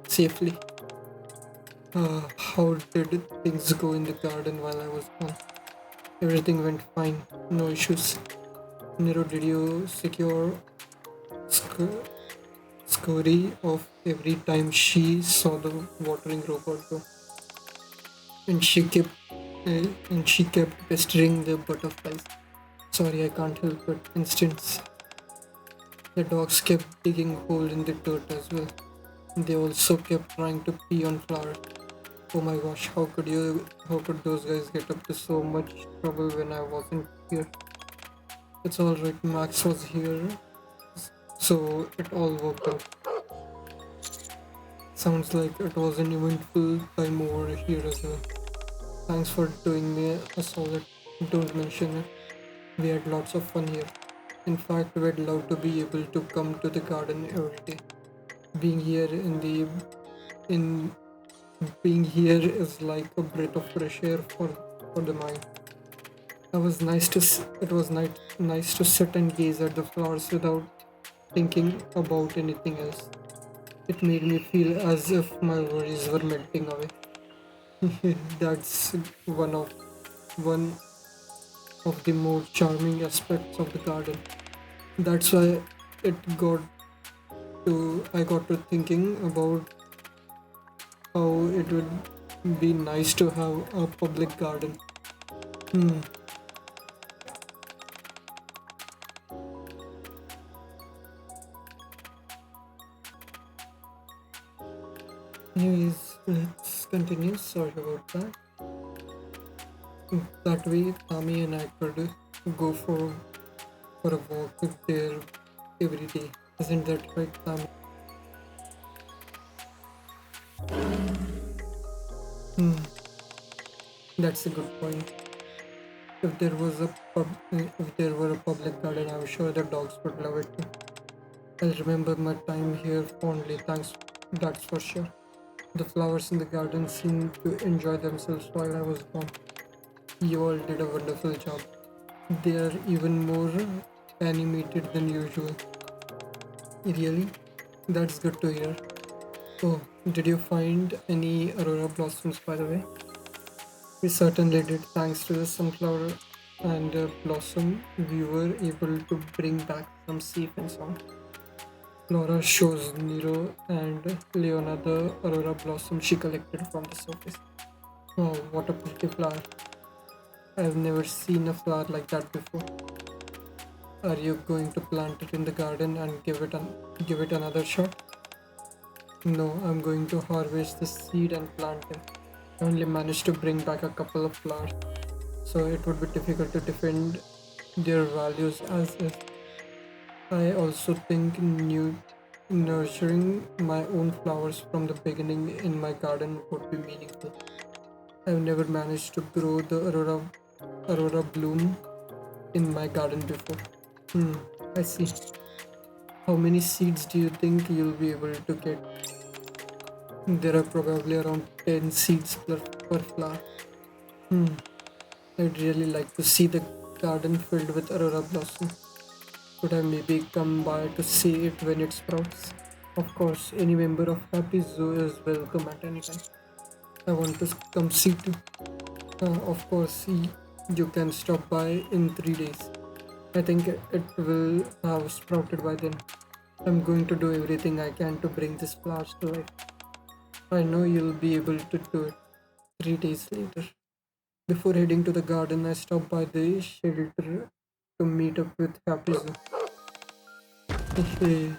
safely. How did things go in the garden while I was gone? Everything went fine, no issues. Nero, did you secure sc- Scurry off every time she saw the watering robot go, and she kept pestering the butterflies. Sorry, I can't help it. Instance, the dogs kept digging hole in the dirt as well. They also kept trying to pee on flowers. Oh my gosh, how could you? How could those guys get up to so much trouble when I wasn't here? It's all right. Max was here, so it all worked out. Sounds like it was an eventful time over here as well. Thanks for doing me a solid. Don't mention it. We had lots of fun here. In fact, we'd love to be able to come to the garden every day. Being here in being here is like a breath of fresh air for the mind. It was nice to sit and gaze at the flowers without thinking about anything else. It made me feel as if my worries were melting away. That's one of the more charming aspects of the garden. That's why it got I got to thinking about how it would be nice to have a public garden. Hmm. Anyways, let's continue. Sorry about that. That way, Tommy and I could go for a walk there every day. Isn't that right, Tommy? Hmm. That's a good point. If there were a public garden, I'm sure the dogs would love it too. I'll remember my time here fondly. Thanks, that's for sure. The flowers in the garden seemed to enjoy themselves while I was gone. You all did a wonderful job. They are even more animated than usual. Really? That's good to hear. Oh, did you find any aurora blossoms by the way? We certainly did, thanks to the sunflower and blossom. We were able to bring back some safe and sound. Laura shows Nero and Leona the aurora blossom she collected from the surface. Oh, what a pretty flower. I've never seen a flower like that before. Are you going to plant it in the garden and give it another shot? No, I'm going to harvest the seed and plant them. I only managed to bring back a couple of flowers, so it would be difficult to defend their values as if. I also think nurturing my own flowers from the beginning in my garden would be meaningful. I've never managed to grow the aurora bloom in my garden before. Hmm, I see. How many seeds do you think you'll be able to get? There are probably around 10 seeds per flower. Hmm, I'd really like to see the garden filled with aurora blossom. Could I maybe come by to see it when it sprouts? Of course, any member of Happy Zoo is welcome at any time. I want to come see too. Of course, you can stop by in 3 days. I think it will have sprouted by then. I'm going to do everything I can to bring this flowers to life. I know you'll be able to do it. 3 days later. Before heading to the garden, I stopped by the shelter to meet up with Happy Zoo. Hey,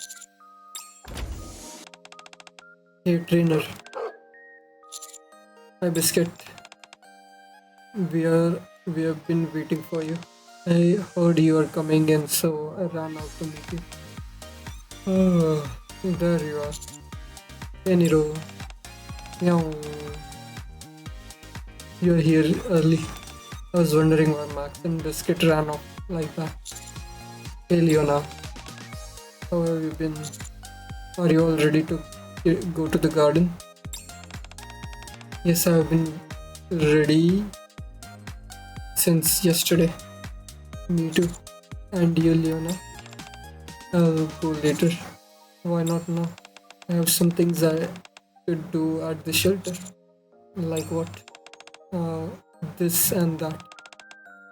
hey trainer. Hi Biscuit. We have been waiting for you. I heard you are coming in, so I ran out to meet you. Oh, there you are. Hey Nero, Yeah, you're here early. I was wondering why Max and Biscuit ran off like that. Hey Leona, how have you been? Are you all ready to go to the garden? Yes, I've been ready since yesterday. Me too. And you, Leona? I'll go later. Why not now? I have some things I could do at the shelter. Like what? Uh, this and that.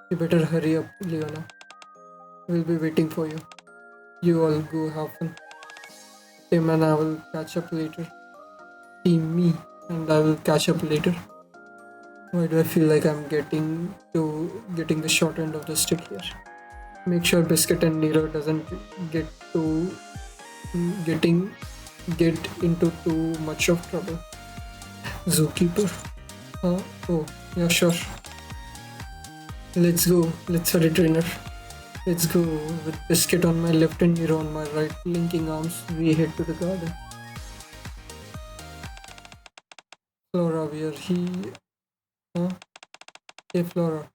You better hurry up, Leona. We'll be waiting for you. You all go have fun. Tim and I will catch up later. Team me and I will catch up later. Why do I feel like I'm getting the short end of the stick here? Make sure Biscuit and Nero doesn't get to getting get into too much of trouble. Zookeeper? Oh, yeah, sure. Let's go. Let's hurry, trainer. Let's go. With Biscuit on my left and Nero on my right, linking arms, we head to the garden. Flora, we are here. Huh? Hey, Flora.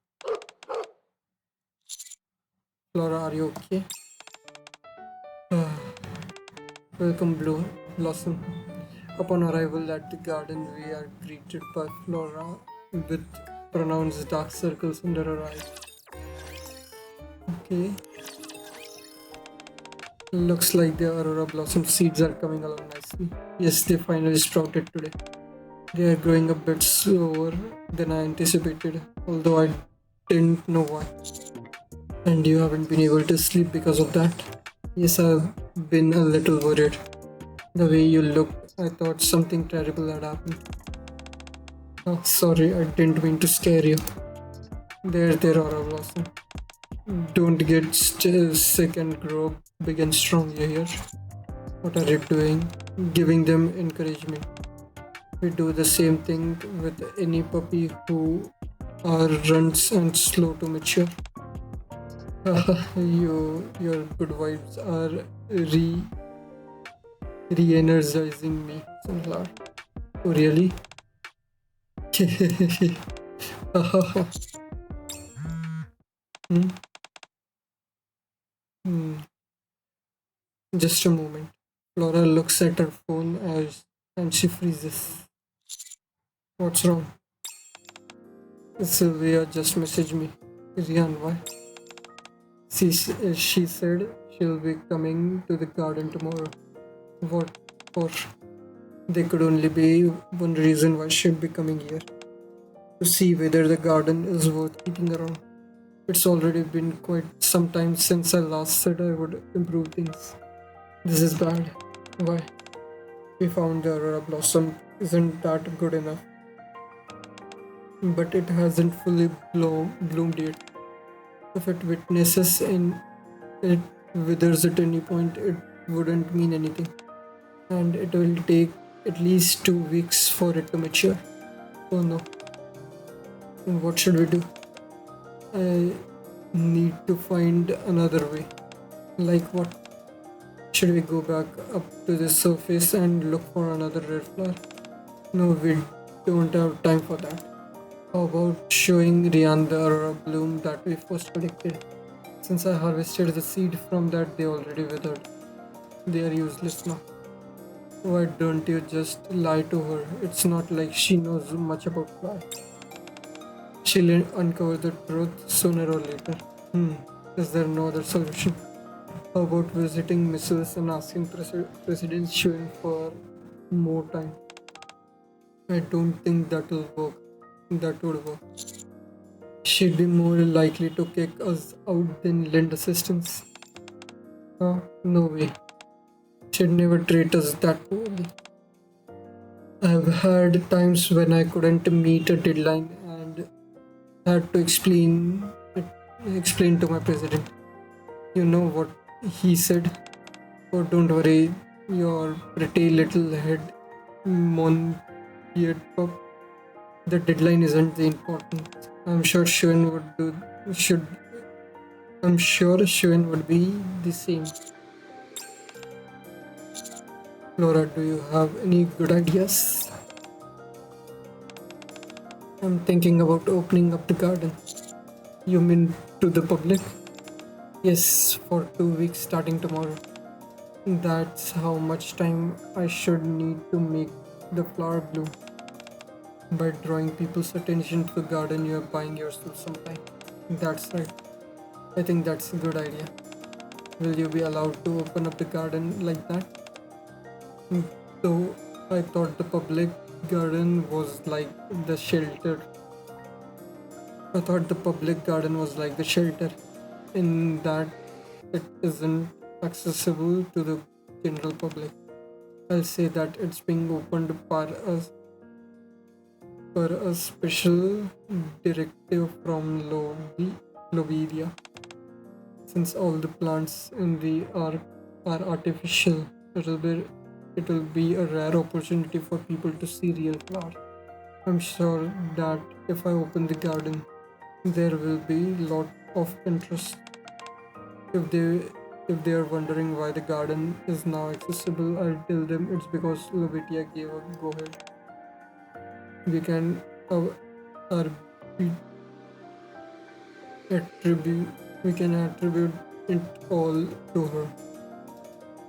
Flora, are you okay? Welcome, Blossom. Upon arrival at the garden, we are greeted by Flora with pronounced dark circles under her eyes. Okay. Looks like the Aurora Blossom seeds are coming along nicely. Yes, they finally sprouted today. They are growing a bit slower than I anticipated, although I didn't know why. And you haven't been able to sleep because of that? Yes, I've been a little worried. The way you looked, I thought something terrible had happened. Oh, sorry, I didn't mean to scare you. There, Aurora Blossom. Don't get sick and grow big and strong, you hear? What are you doing? Giving them encouragement. We do the same thing with any puppy who runs and slow to mature. Your good vibes are re-energizing me, Sunflower. Oh, really? hmm? Hmm. Just a moment. Flora looks at her phone and she freezes. What's wrong? Sylvia just messaged me. Rian, why? She said she'll be coming to the garden tomorrow. What for? There could only be one reason why she'd be coming here. To see whether the garden is worth keeping around. It's already been quite some time since I last said I would improve things. This is bad. Why? We found the Aurora Blossom isn't that good enough. But it hasn't fully bloomed yet. If it witnesses and it withers at any point, it wouldn't mean anything. And it will take at least 2 weeks for it to mature. Oh no. What should we do? I need to find another way. Like what? Should we go back up to the surface and look for another red flower? No, we don't have time for that. How about showing Rian the Aurora bloom that we first predicted? Since I harvested the seed from that, they already withered. They are useless now. Why don't you just lie to her? It's not like she knows much about flowers. She'll uncover the truth sooner or later. Is there no other solution? How about visiting Mrs. and asking President Schwinn for more time? I don't think that would work. She'd be more likely to kick us out than lend assistance. No way. She'd never treat us that poorly. I've had times when I couldn't meet a deadline and had to explain to my president. You know what he said? Oh, don't worry, your pretty little head, mon-eared pup. The deadline isn't the important. I'm sure Shuen would be the same. Laura, do you have any good ideas? I'm thinking about opening up the garden. You mean to the public? Yes, for 2 weeks starting tomorrow. That's how much time I should need to make the flower bloom. By drawing people's attention to the garden, you are buying yourself some time. That's right. I think that's a good idea. Will you be allowed to open up the garden like that? Though I thought the public garden was like the shelter. I thought the public garden was like the shelter, in that it isn't accessible to the general public. I'll say that it's being opened per a special directive from Lobedia. Since all the plants in the ark are artificial, it'll be a rare opportunity for people to see real flowers. I'm sure that if I open the garden, there will be lot of interest. If they are wondering why the garden is now accessible, I'll tell them it's because Lobetia gave a go ahead. We can uh, arbi- attribute we can attribute it all to her.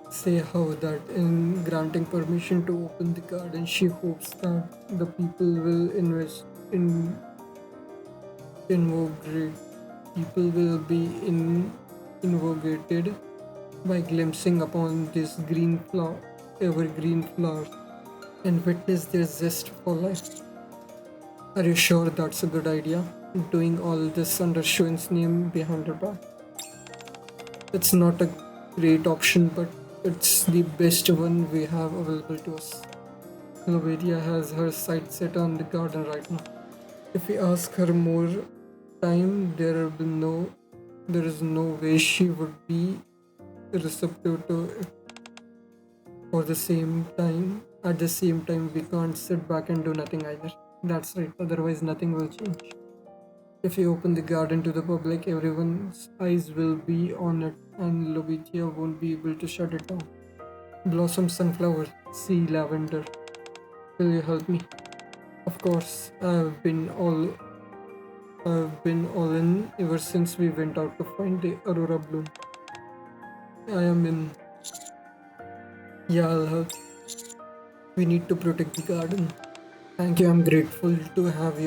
Say how that in granting permission to open the garden, she hopes that the people will invest in invogate people will be invocated by glimpsing upon this evergreen flowers, and witness their zest for life. Are you sure that's a good idea? Doing all this under Shuen's name behind her back? It's not a great option, but it's the best one we have available to us. Loveria has her sights set on the garden right now. If we ask her more time, there is no way she would be receptive to it. At the same time, we can't sit back and do nothing either. That's right, otherwise nothing will change. If we open the garden to the public, everyone's eyes will be on it, and Lobetia won't be able to shut it down. Blossom sunflower, sea lavender. Will you help me? Of course, I've been all in ever since we went out to find the aurora bloom. I am in. Yeah, I'll help. We need to protect the garden. Thank you. I'm grateful to have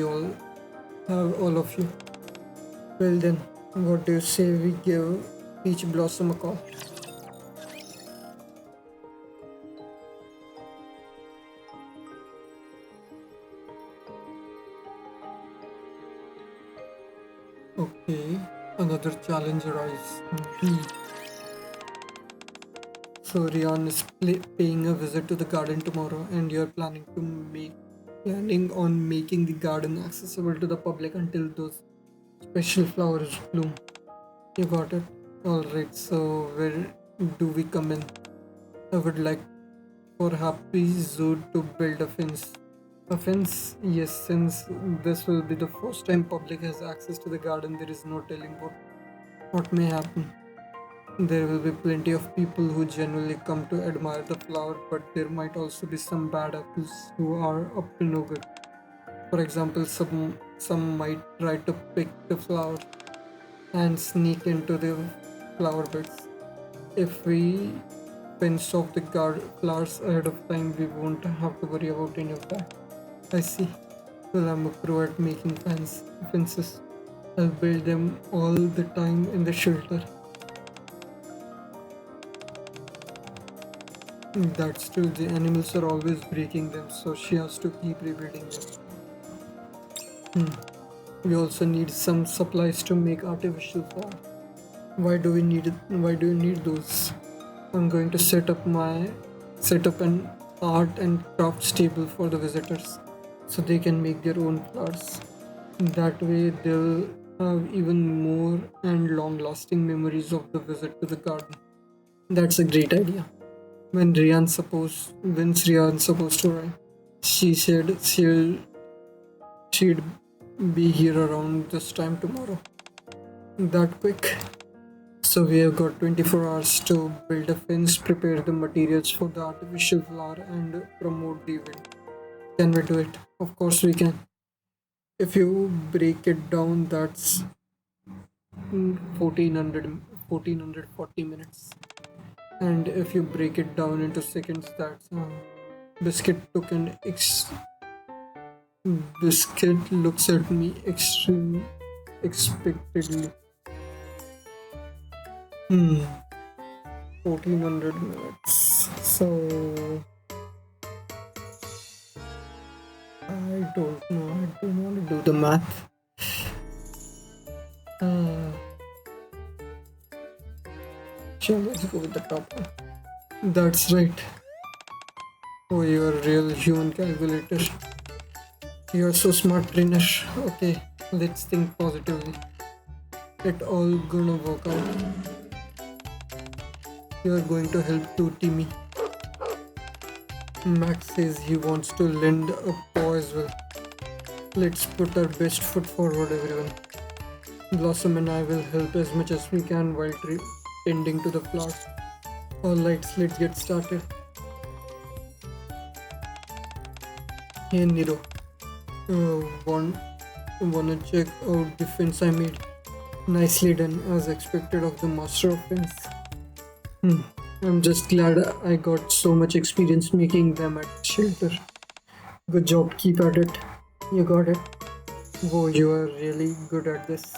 all of you. Well then, what do you say we give each blossom a call? Okay, another challenge arises. B. So Rian is paying a visit to the garden tomorrow, and you're planning on making the garden accessible to the public until those special flowers bloom. You got it. All right. So where do we come in? I would like for Happy Zoo to build a fence. A fence? Yes. Since this will be the first time public has access to the garden, there is no telling what may happen. There will be plenty of people who genuinely come to admire the flower, but there might also be some bad apples who are up to no good. For example, some might try to pick the flower and sneak into the flower beds. If we fence off the flowers ahead of time, we won't have to worry about any of that. I see. Well, I'm a pro at making fences. I'll build them all the time in the shelter. That's true, the animals are always breaking them, so she has to keep rebuilding them. We also need some supplies to make artificial flower. Why do you need those? I'm going to set up an art and crafts table for the visitors so they can make their own flowers. That way they'll have even more and long lasting memories of the visit to the garden. That's a great idea. When's Rian supposed to arrive? She said she'd be here around this time tomorrow. That quick? So we have got 24 hours to build a fence, prepare the materials for the artificial flower, and promote the event. Can we do it? Of course we can. If you break it down, that's 1440 minutes. And if you break it down into seconds, that's Biscuit took an Biscuit looks at me extremely expectedly. 1400 minutes. So I don't know. I don't want to do the math. Sure, let's go with the top one. That's right. Oh, you're a real human calculator. You're so smart, trainer. Okay, let's think positively. It all gonna work out. You're going to help too, Timmy. Max says he wants to lend a paw as well. Let's put our best foot forward, everyone. Blossom and I will help as much as we can while tending to the flowers. Alright, let's get started. Hey Nero, wanna check out the fence I made? Nicely done, as expected of the master of fence. I'm just glad I got so much experience making them at shelter. Good job, keep at it. You got it. Whoa, you are really good at this.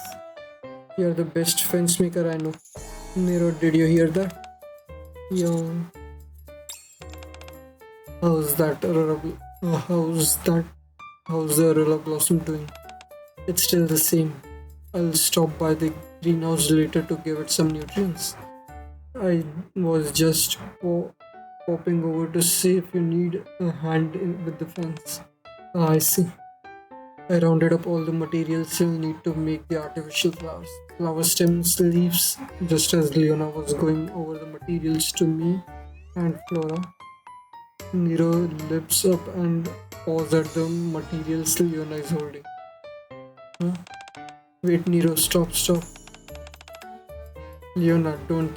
You're the best fence maker I know. Nero, did you hear that? Yeah. How's that? How's the Aurora Blossom doing? It's still the same. I'll stop by the greenhouse later to give it some nutrients. I was just popping over to see if you need a hand with the fence. I see. I rounded up all the materials you'll need to make the artificial flowers. Flower stems, leaves, just as Leona was going over the materials to me and Flora. Nero lifts up and paws at the materials Leona is holding. Huh? Wait, Nero, stop. Leona, don't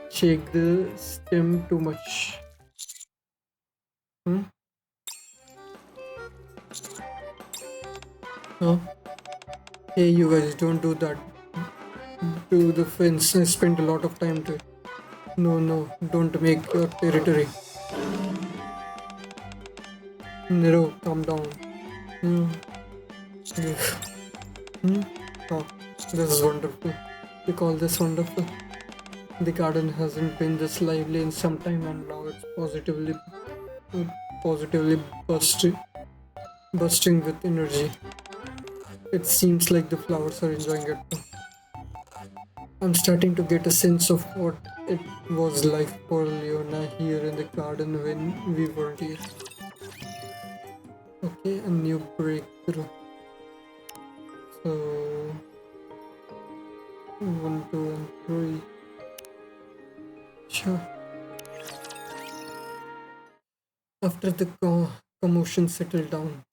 shake the stem too much. Huh? Hey, you guys, don't do that. To the fence, I spent a lot of time to it. No, don't make your territory. Nero, calm down. Oh, this is wonderful. You call this wonderful? The garden hasn't been this lively in some time, and now it's positively bursting with energy. It seems like the flowers are enjoying it too. I'm starting to get a sense of what it was like for Leona here in the garden when we weren't here. Okay, a new breakthrough. So 1, 2, and 3. Sure. After the commotion settled down,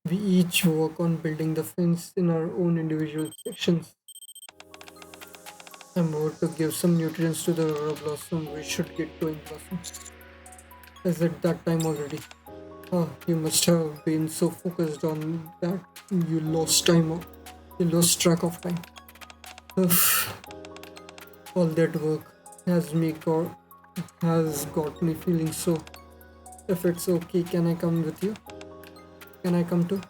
we each work on building the fence in our own individual sections. I'm about to give some nutrients to the Aurora Blossom. We should get going, Blossom. Is it that time already? You must have been so focused on that you lost track of time. All that work has got me feeling so. If it's okay, can I come with you? Can I come too?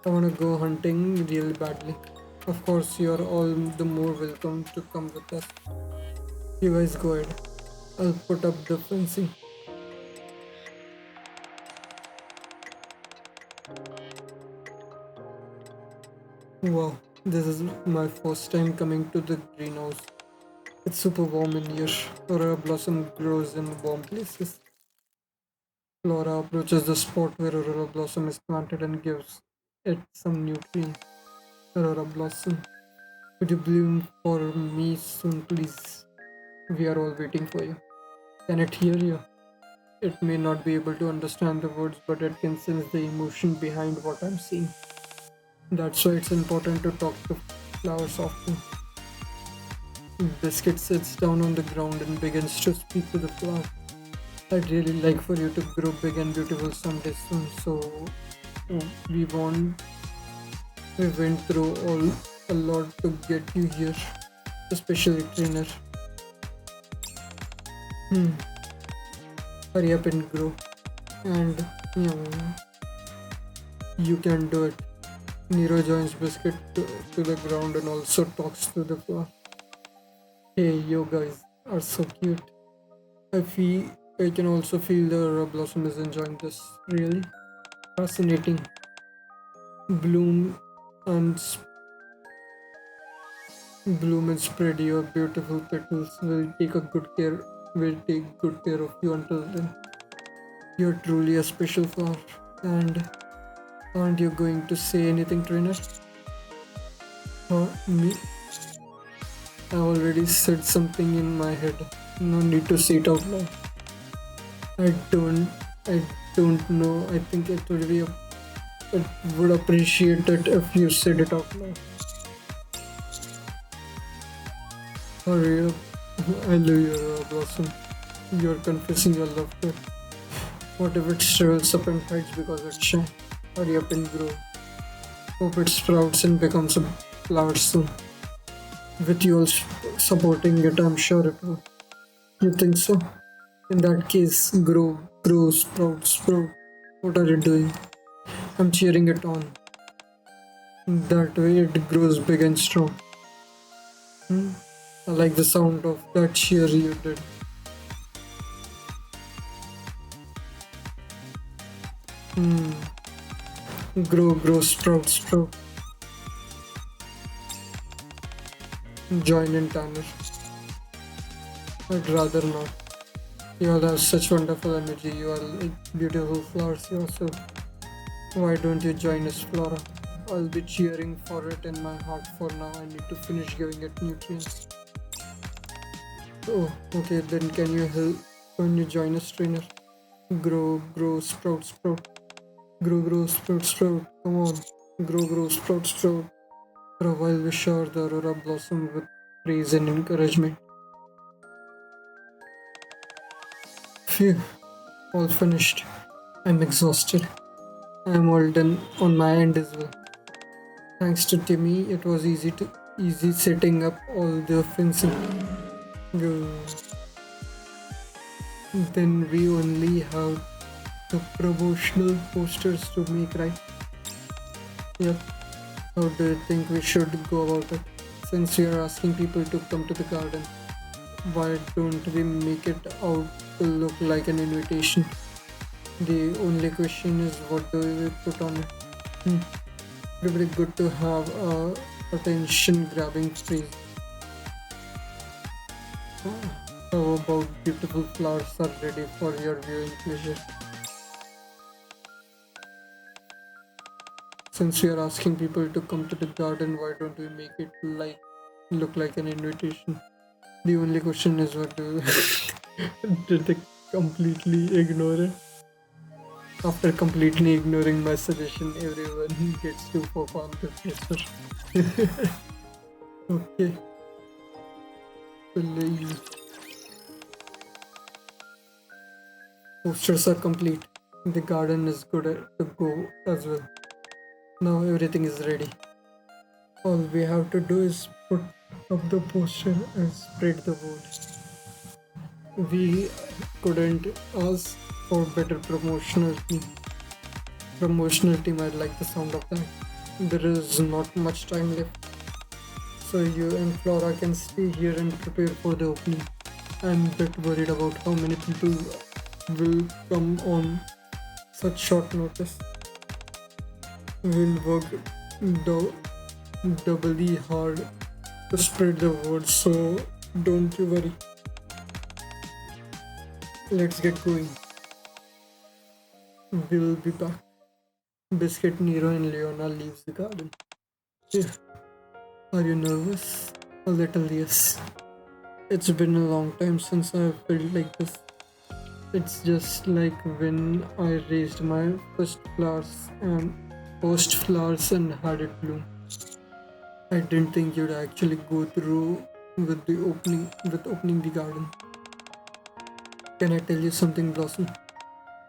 I wanna go hunting really badly. Of course, you're all the more welcome to come with us. You guys go ahead. I'll put up the fencing. Wow, this is my first time coming to the greenhouse. It's super warm in here. Aurora Blossom grows in warm places. Flora approaches the spot where Aurora Blossom is planted and gives it some nutrients. Aurora Blossom, could you bloom for me soon, please? We are all waiting for you. Can it hear you? It may not be able to understand the words, but it can sense the emotion behind what I'm saying. That's why it's important to talk to flowers often. Biscuit sits down on the ground and begins to speak to the flower. I'd really like for you to grow big and beautiful someday soon, so we want We went through a lot to get you here, especially trainer. Hurry up and grow. And you can do it. Nero joins Biscuit to the ground and also talks to the floor. Hey, you guys are so cute. I can also feel the Blossom is enjoying this. Really fascinating. Bloom and bloom and spread your beautiful petals. We'll take good care of you until then. You're truly a special flower. And aren't you going to say anything, trainer? Me? I already said something in my head. No need to say it out loud. I don't know. I think it would appreciate it if you said it out loud. Hurry up. I love your Blossom. You're confessing your love to it. What if it swells up and hides because it's shy? Hurry up and grow. Hope it sprouts and becomes a flower soon. With you all supporting it, I'm sure it will. You think so? In that case, grow, sprout. What are you doing? I'm cheering it on. That way it grows big and strong. I like the sound of that cheer you did. Grow, sprout. Join in, Tanner. I'd rather not. You all have such wonderful energy. You are like beautiful flowers yourself. Why don't you join us, Flora? I'll be cheering for it in my heart for now. I need to finish giving it nutrients. Oh, okay, then can you join us, trainer? Grow, sprout. Grow, sprout. Come on. Grow, sprout. For a while we shower the Aurora Blossom with praise and encouragement. Phew, all finished. I'm exhausted. I'm all done on my end as well. Thanks to Timmy, it was easy setting up all the fencing. Then we only have the promotional posters to make, right? Yep. How do you think we should go about it? Since we are asking people to come to the garden, why don't we make it out to look like an invitation? The only question is, what do we put on it? It would be good to have a attention-grabbing phrase. How about beautiful flowers are ready for your viewing pleasure? Since we are asking people to come to the garden, why don't we make it look like an invitation? The only question is, what do did they completely ignore it? After completely ignoring my suggestion, everyone gets to perform the pressure. Okay. Posters are complete. The garden is good to go as well. Now everything is ready. All we have to do is put up the poster and spread the word. We couldn't ask for better promotional team. I like the sound of that. There is not much time left, so you and Flora can stay here and prepare for the opening. I'm a bit worried about how many people will come on such short notice. We'll work doubly hard to spread the word, so don't you worry. Let's get going. We'll be back. Biscuit, Nero and Leona leaves the garden. Yeah. Are you nervous? A little, yes. It's been a long time since I've felt like this. It's just like when I raised my first flowers and had it bloom. I didn't think you'd actually go through with opening the garden. Can I tell you something, Blossom?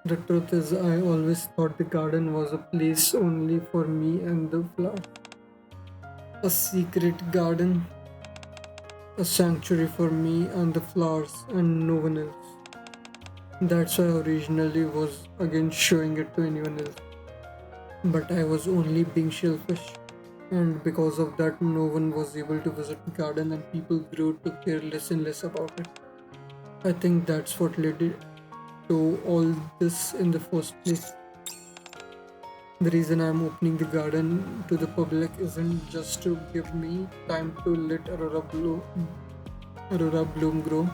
The truth is, I always thought the garden was a place only for me and the flower. A secret garden, a sanctuary for me and the flowers and no one else. That's why I originally was against showing it to anyone else. But I was only being selfish. And because of that, no one was able to visit the garden and people grew to care less and less about it. I think that's what led it to all this in the first place. The reason I'm opening the garden to the public isn't just to give me time to let Aurora bloom grow.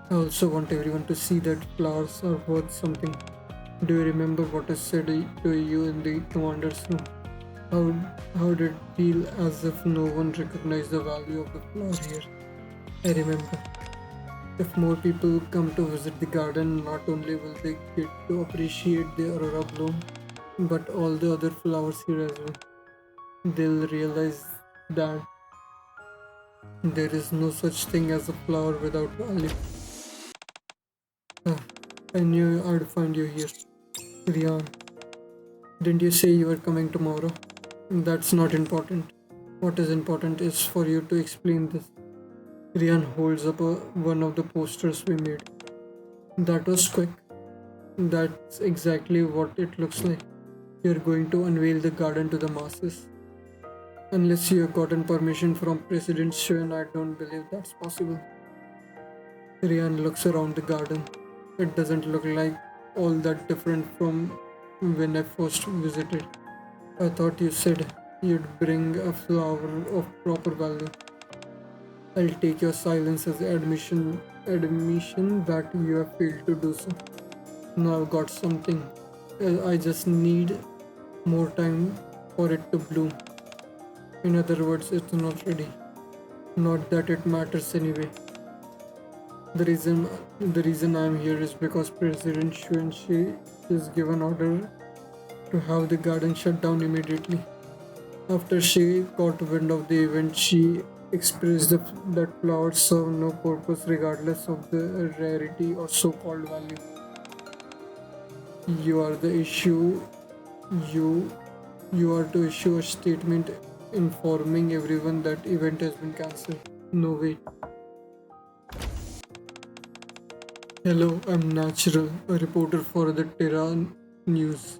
I also want everyone to see that flowers are worth something. Do you remember what I said to you in the commander's room? How did it feel as if no one recognized the value of the flower here? I remember. If more people come to visit the garden, not only will they get to appreciate the aurora bloom, but all the other flowers here as well. They'll realize that there is no such thing as a flower without value. Ah, I knew I'd find you here. Rian, didn't you say you were coming tomorrow? That's not important. What is important is for you to explain this. Rian holds up one of the posters we made. That was quick. That's exactly what it looks like. You're going to unveil the garden to the masses. Unless you have gotten permission from President Shen, I don't believe that's possible. Rian looks around the garden. It doesn't look like all that different from when I first visited. I thought you said you'd bring a flower of proper value. I'll take your silence as admission that you have failed to do so. Now I've got something. I just need more time for it to bloom. In other words, it's not ready. Not that it matters anyway. The reason I'm here is because President Xuanxi is given order to have the garden shut down immediately. After she got wind of the event, she expressed that flowers serve no purpose regardless of the rarity or so-called value. You are the issue. You are to issue a statement informing everyone that event has been cancelled. No way. Hello, I'm Natural, a reporter for the Terra News.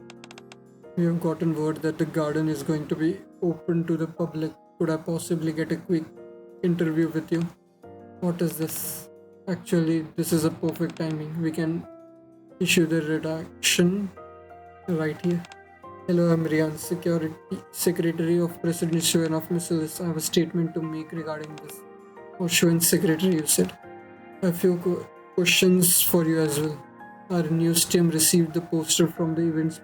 We have gotten word that the garden is going to be open to the public. Could I possibly get a quick interview with you? What is this? Actually, this is a perfect timing. We can issue the redaction right here. Hello, I'm Rian, Secretary of President Shuan of Missiles. I have a statement to make regarding this. Oh, Shuan Secretary, you said. I have a few questions for you as well. Our news team received the poster from the event's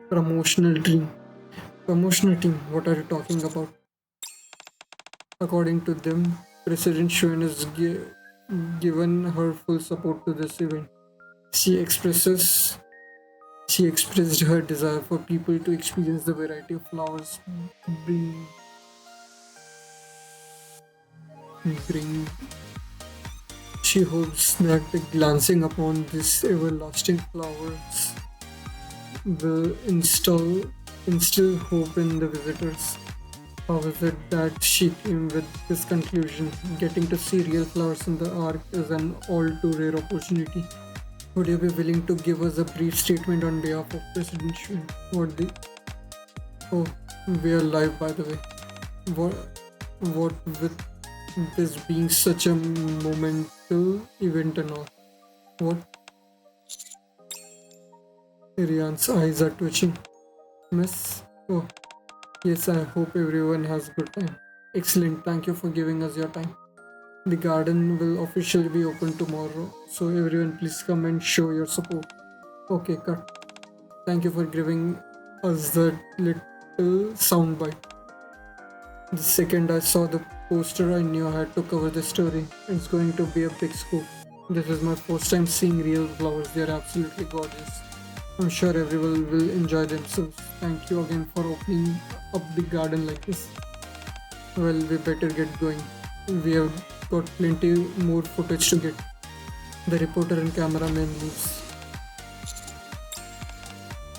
promotional team. Promotional team, what are you talking about? According to them, President Shuan has given her full support to this event. She expressed her desire for people to experience the variety of flowers bring. She hopes that glancing upon these everlasting flowers will instill hope in the visitors. How is it that she came with this conclusion? Getting to see real flowers in the Ark is an all too rare opportunity. Would you be willing to give us a brief statement on behalf of President Xi? Oh, we are live, by the way. What with this being such a monumental event and all? What? Rian's eyes are twitching. Miss? Oh, yes, I hope everyone has a good time. Excellent, thank you for giving us your time. The garden will officially be open tomorrow, so everyone please come and show your support. Okay, cut. Thank you for giving us that little soundbite. The second I saw the poster, I knew I had to cover the story. It's going to be a big scoop. This is my first time seeing real flowers. They are absolutely gorgeous. I'm sure everyone will enjoy themselves. Thank you again for opening up the garden like this. Well, we better get going. We have got plenty more footage to get. The reporter and cameraman leaves.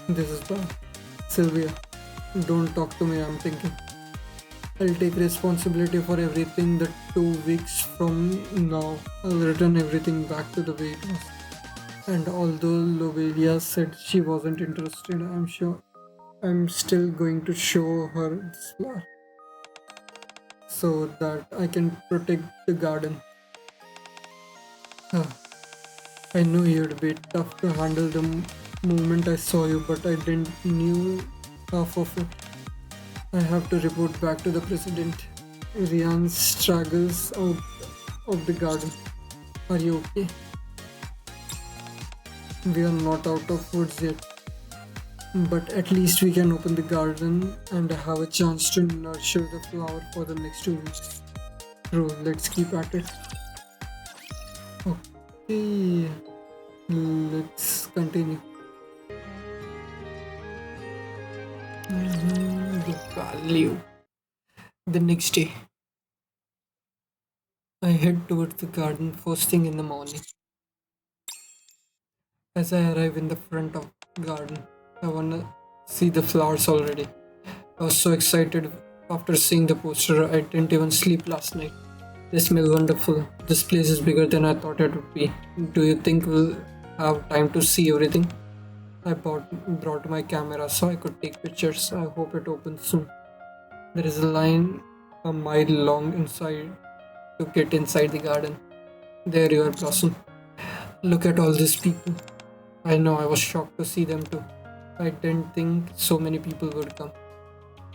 This is bad. Sylvia, don't talk to me, I'm thinking. I'll take responsibility for everything. The 2 weeks from now, I'll return everything back to the way it was. And although Lobelia said she wasn't interested, I'm sure I'm still going to show her this flower so that I can protect the garden. Ah, I knew you'd be tough to handle the moment I saw you, but I didn't knew half of it. I have to report back to the president. Rian struggles out of the garden. Are you okay? We are not out of woods yet, but at least we can open the garden and have a chance to nurture the flower for the next 2 weeks. True, let's keep at it. Okay, let's continue. The value. The next day, I head towards the garden first thing in the morning. As I arrive in the front of the garden, I wanna see the flowers already. I was so excited after seeing the poster, I didn't even sleep last night. They smell wonderful. This place is bigger than I thought it would be. Do you think we'll have time to see everything? Brought my camera so I could take pictures. I hope it opens soon. There is a line a mile long inside to get inside the garden. There you are, Blossom. Look at all these people. I know, I was shocked to see them too. I didn't think so many people would come.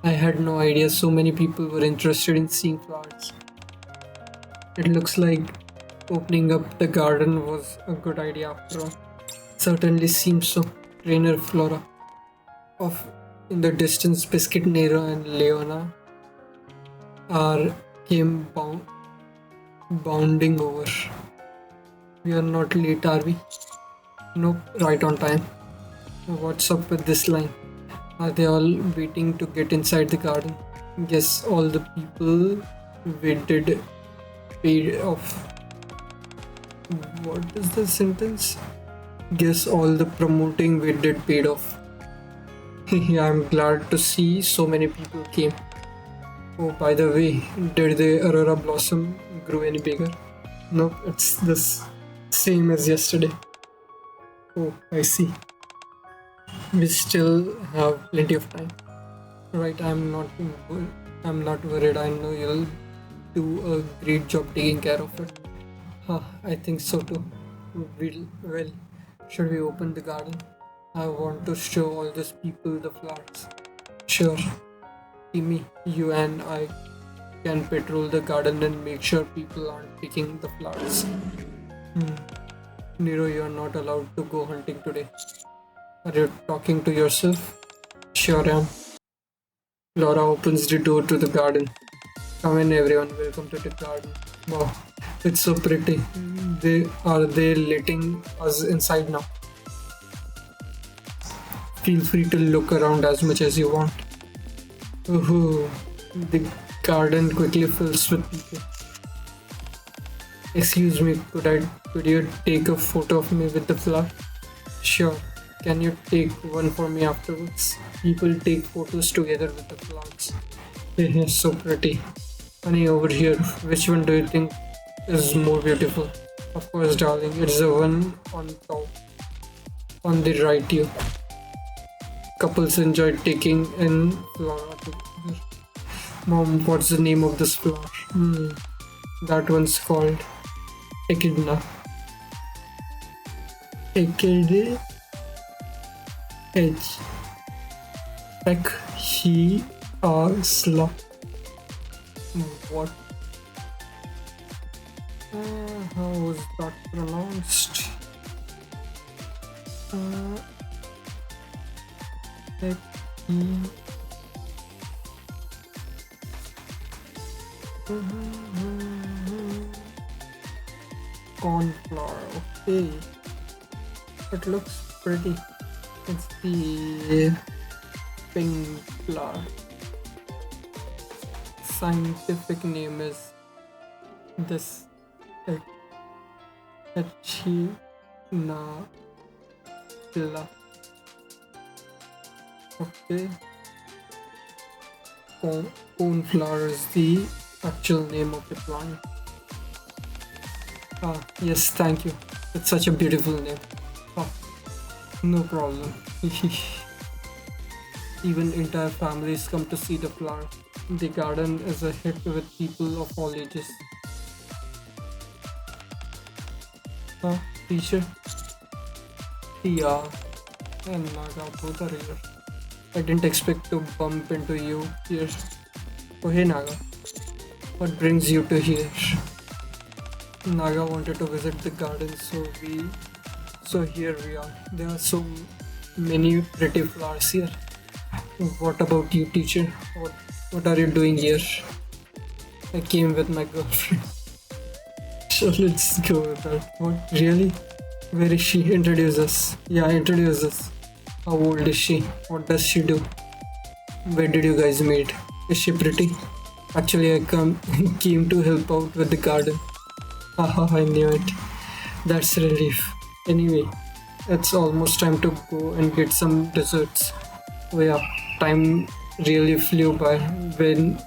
I had no idea so many people were interested in seeing flowers. It looks like opening up the garden was a good idea after all. Certainly seems so. Trainer Flora. Off in the distance, Biscuit Nero and Leona are came bounding over. We are not late, are we? Nope, right on time. What's up with this line? Are they all waiting to get inside the garden? Guess all the people waited paid off. What is the sentence? Guess all the promoting we did paid off. Yeah, I'm glad to see so many people came. Oh, by the way, did the Aurora blossom grow any bigger? Nope, it's the same as yesterday. Oh, I see. We still have plenty of time. Right, I'm not worried. I know you'll do a great job taking care of it. I think so too. Well, should we open the garden? I want to show all these people the flowers. Sure. Timmy, you and I can patrol the garden and make sure people aren't picking the flowers. Nero, you are not allowed to go hunting today. Are you talking to yourself? Sure am. Laura opens the door to the garden. Come in everyone, welcome to the garden. Wow, it's so pretty. They letting us inside now? Feel free to look around as much as you want. Oh, the garden quickly fills with people. Excuse me, could you take a photo of me with the flower? Sure. Can you take one for me afterwards? People take photos together with the flowers. It's so pretty. Honey, over here, which one do you think is more beautiful? Of course, darling, it's the one on top. On the right, you. Couples enjoy taking in flower together. Mom, what's the name of this flower? That one's called Echidna. Echidna. H. He slot. What? How was that pronounced? Cornflower. Okay, it looks pretty. It's the pink flower. Scientific name is this Echina. Okay. Coneflower is the actual name of the plant. Ah, yes, thank you. It's such a beautiful name. Oh, no problem. Even entire families come to see the flower. The garden is a hit with people of all ages. Huh, teacher? Yeah, and Naga both are here. I didn't expect to bump into you here. Oh, hey Naga, what brings you to here? Naga wanted to visit the garden, so here we are. There are so many pretty flowers here. What about you, teacher? What are you doing here? I came with my girlfriend. So let's go with that. What, really? Where is she? Introduce us. Yeah, introduce us. How old is she? What does she do? Where did you guys meet? Is she pretty? Actually, I came to help out with the garden. Haha, I knew it. That's relief. Anyway, it's almost time to go and get some desserts. Oh yeah, time really flew by when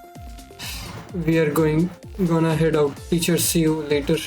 we are gonna head out. Teacher, see you later.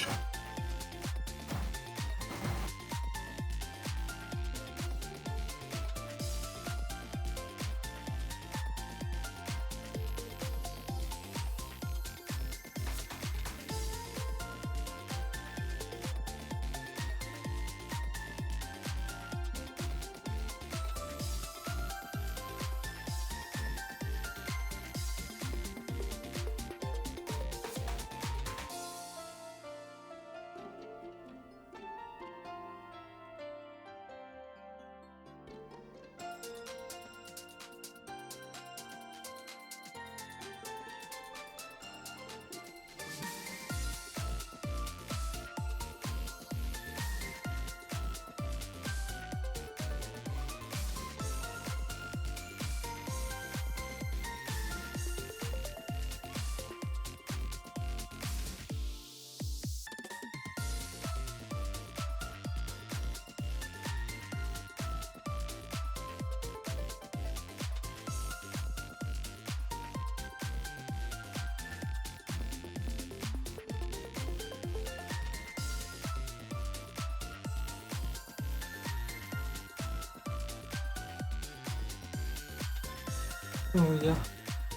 Oh yeah,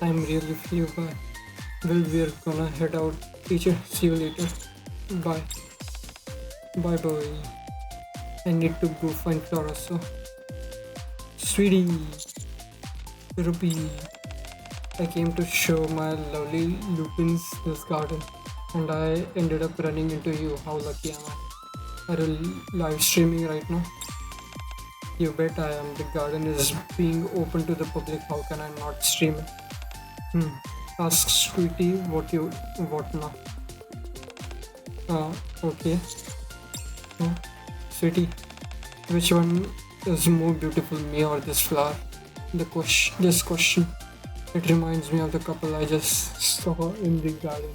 time really flew by. Well, we're gonna head out. Teacher, see you later. Bye. Bye bye. I need to go find Flora, so. Sweetie! Ruby! I came to show my lovely lupins this garden, and I ended up running into you. How lucky am I? Are you live streaming right now? You bet I am. The garden is being open to the public. How can I not stream it? Ask Sweetie what now? Okay. Sweetie, which one is more beautiful, me or this flower? This question. It reminds me of the couple I just saw in the garden.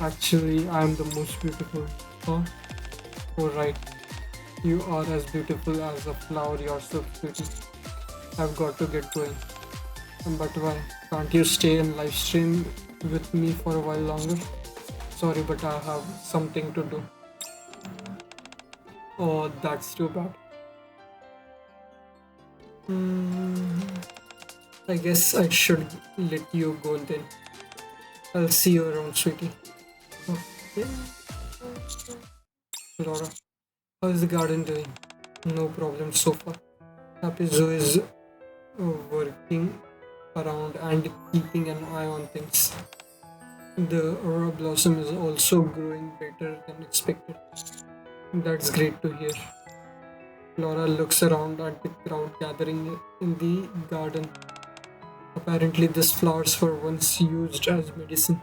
Actually, I am the most beautiful. Huh? Oh right. You are as beautiful as a flower yourself, sweetie. I've got to get going. But why? Can't you stay and live stream with me for a while longer? Sorry, but I have something to do. Oh, that's too bad. I guess I should let you go then. I'll see you around, sweetie. Okay. Laura, how's the garden doing? No problem so far. Happy Zoo is working around and keeping an eye on things. The aurora blossom is also growing better than expected. That's great to hear. Laura looks around at the crowd gathering in the garden. Apparently, these flowers were once used as medicine.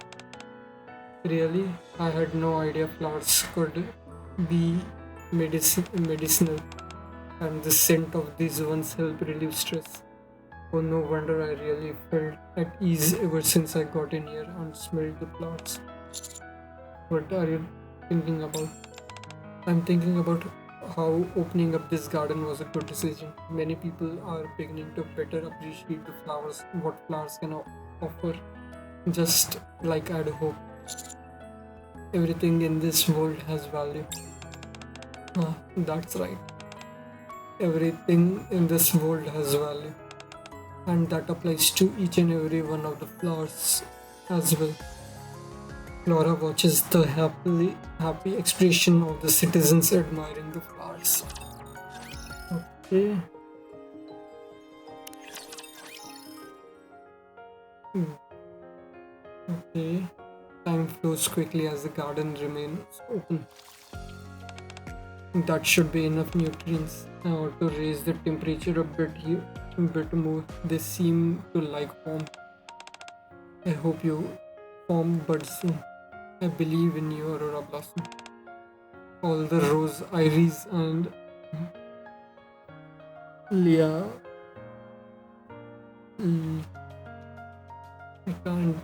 Really? I had no idea flowers could be medicinal, and the scent of these ones help relieve stress. Oh, no wonder I really felt at ease ever since I got in here and smelled the flowers. What are you thinking about? I'm thinking about how opening up this garden was a good decision. Many people are beginning to better appreciate the flowers, what flowers can offer, just like I'd hope. Everything in this world has value. That's right. Everything in this world has value. And that applies to each and every one of the flowers as well. Laura watches the happy expression of the citizens admiring the flowers. Okay. Okay. Time flows quickly as the garden remains open. That should be enough nutrients to raise the temperature a bit more. They seem to like warm. I hope you form buds soon. I believe in you, Aurora Blossom. All the rose iris and Leah. I can't.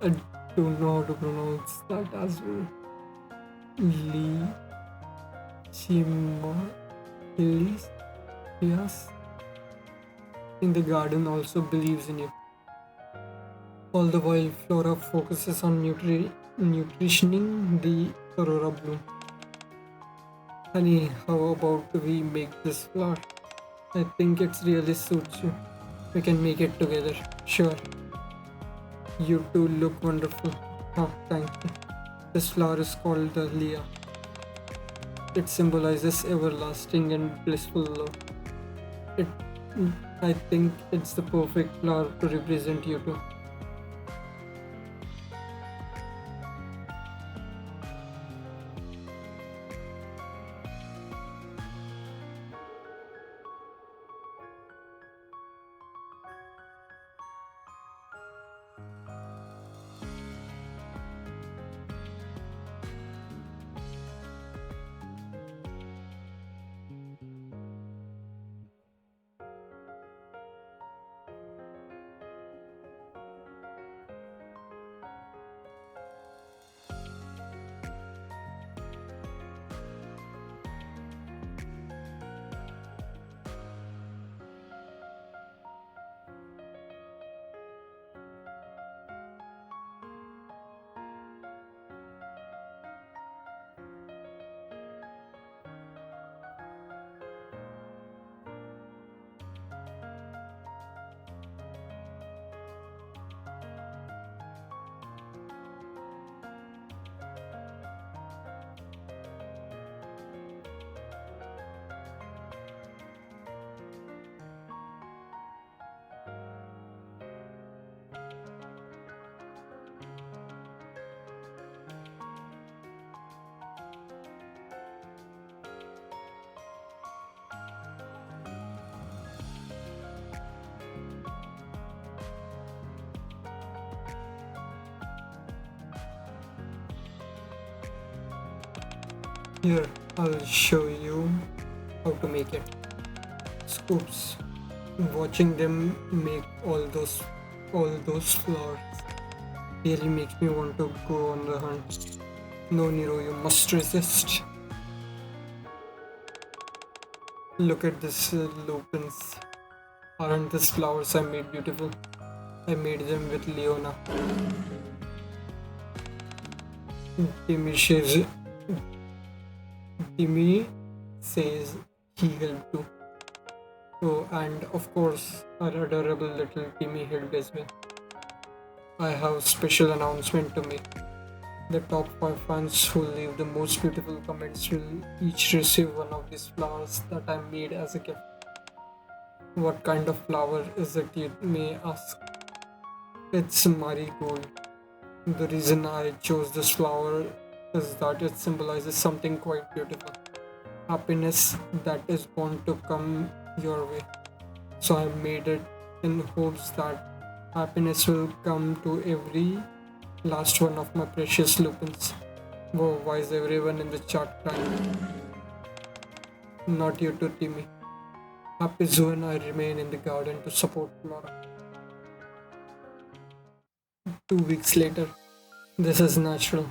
I don't know how to pronounce that as well. Lee. Chima. Yes. In the garden also believes in you. All the while, Flora focuses on nutritioning the Aurora bloom. Honey, how about we make this flower? I think it really suits you. We can make it together. Sure. You two look wonderful. Thank you. This flower is called the Leah. It symbolizes everlasting and blissful love. I think it's the perfect flower to represent you two. Here, I'll show you how to make it. Scoops. Watching them make all those flowers really makes me want to go on the hunt. No, Nero, you must resist. Look at this lupins. Aren't these flowers I made beautiful? I made them with Leona. Timmy says he helped too. Oh, and of course, our adorable little Timmy helped as well. I have a special announcement to make. The top 5 fans who leave the most beautiful comments will each receive one of these flowers that I made as a gift. What kind of flower is it, you may ask? It's marigold. The reason I chose this flower is that it symbolizes something quite beautiful. Happiness that is bound to come your way. So I made it in hopes that happiness will come to every last one of my precious lupins. Whoa, why is everyone in the chat crying? Not you too, Timmy. Happy Zoo and I remain in the garden to support Flora. 2 weeks later, this is Natural,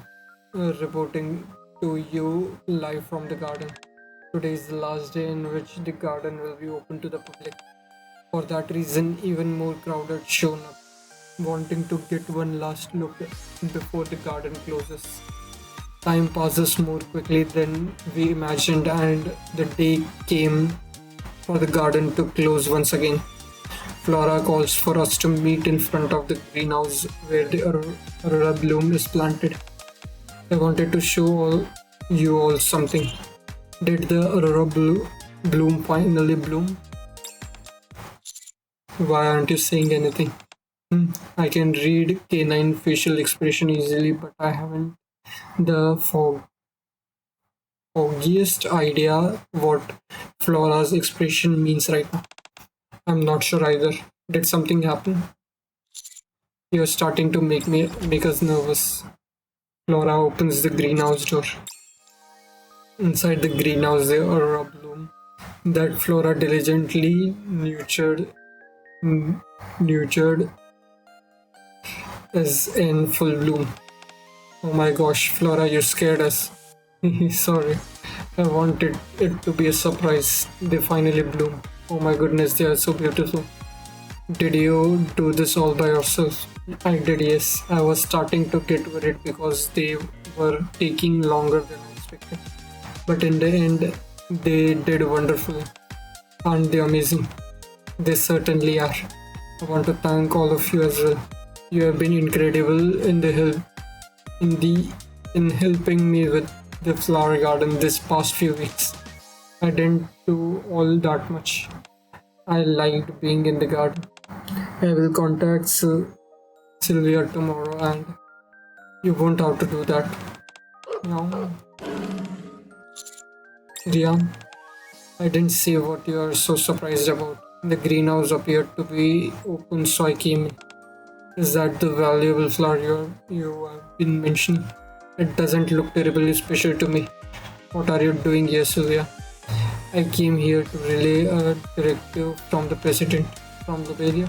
reporting to you live from the garden. Today is the last day in which the garden will be open to the public. For that reason, even more crowd had shown up, wanting to get one last look before the garden closes. Time passes more quickly than we imagined, and the day came for the garden to close once again. Flora calls for us to meet in front of the greenhouse where the aurora bloom is planted. I wanted to show you all something. Did the aurora bloom finally bloom? Why aren't you saying anything? I can read canine facial expression easily, but I haven't the foggiest idea what Flora's expression means right now. I'm not sure either. Did something happen? You're starting to make us nervous. Flora opens the greenhouse door. Inside the greenhouse there are a bloom that Flora diligently nurtured is in full bloom. Oh my gosh, Flora, you scared us. Sorry, I wanted it to be a surprise. They finally bloom. Oh my goodness, they are so beautiful. Did you do this all by yourself? I did, yes. I was starting to get worried because they were taking longer than I expected. But in the end, they did wonderfully. Aren't they amazing? They certainly are. I want to thank all of you as well. You have been incredible in helping me with the flower garden this past few weeks. I didn't do all that much. I liked being in the garden. I will contact Sylvia tomorrow, and you won't have to do that. No. Rian, I didn't see what you are so surprised about. The greenhouse appeared to be open, so I came in. Is that the valuable flower you have been mentioning? It doesn't look terribly special to me. What are you doing here, Sylvia? I came here to relay a directive from the president from Liberia.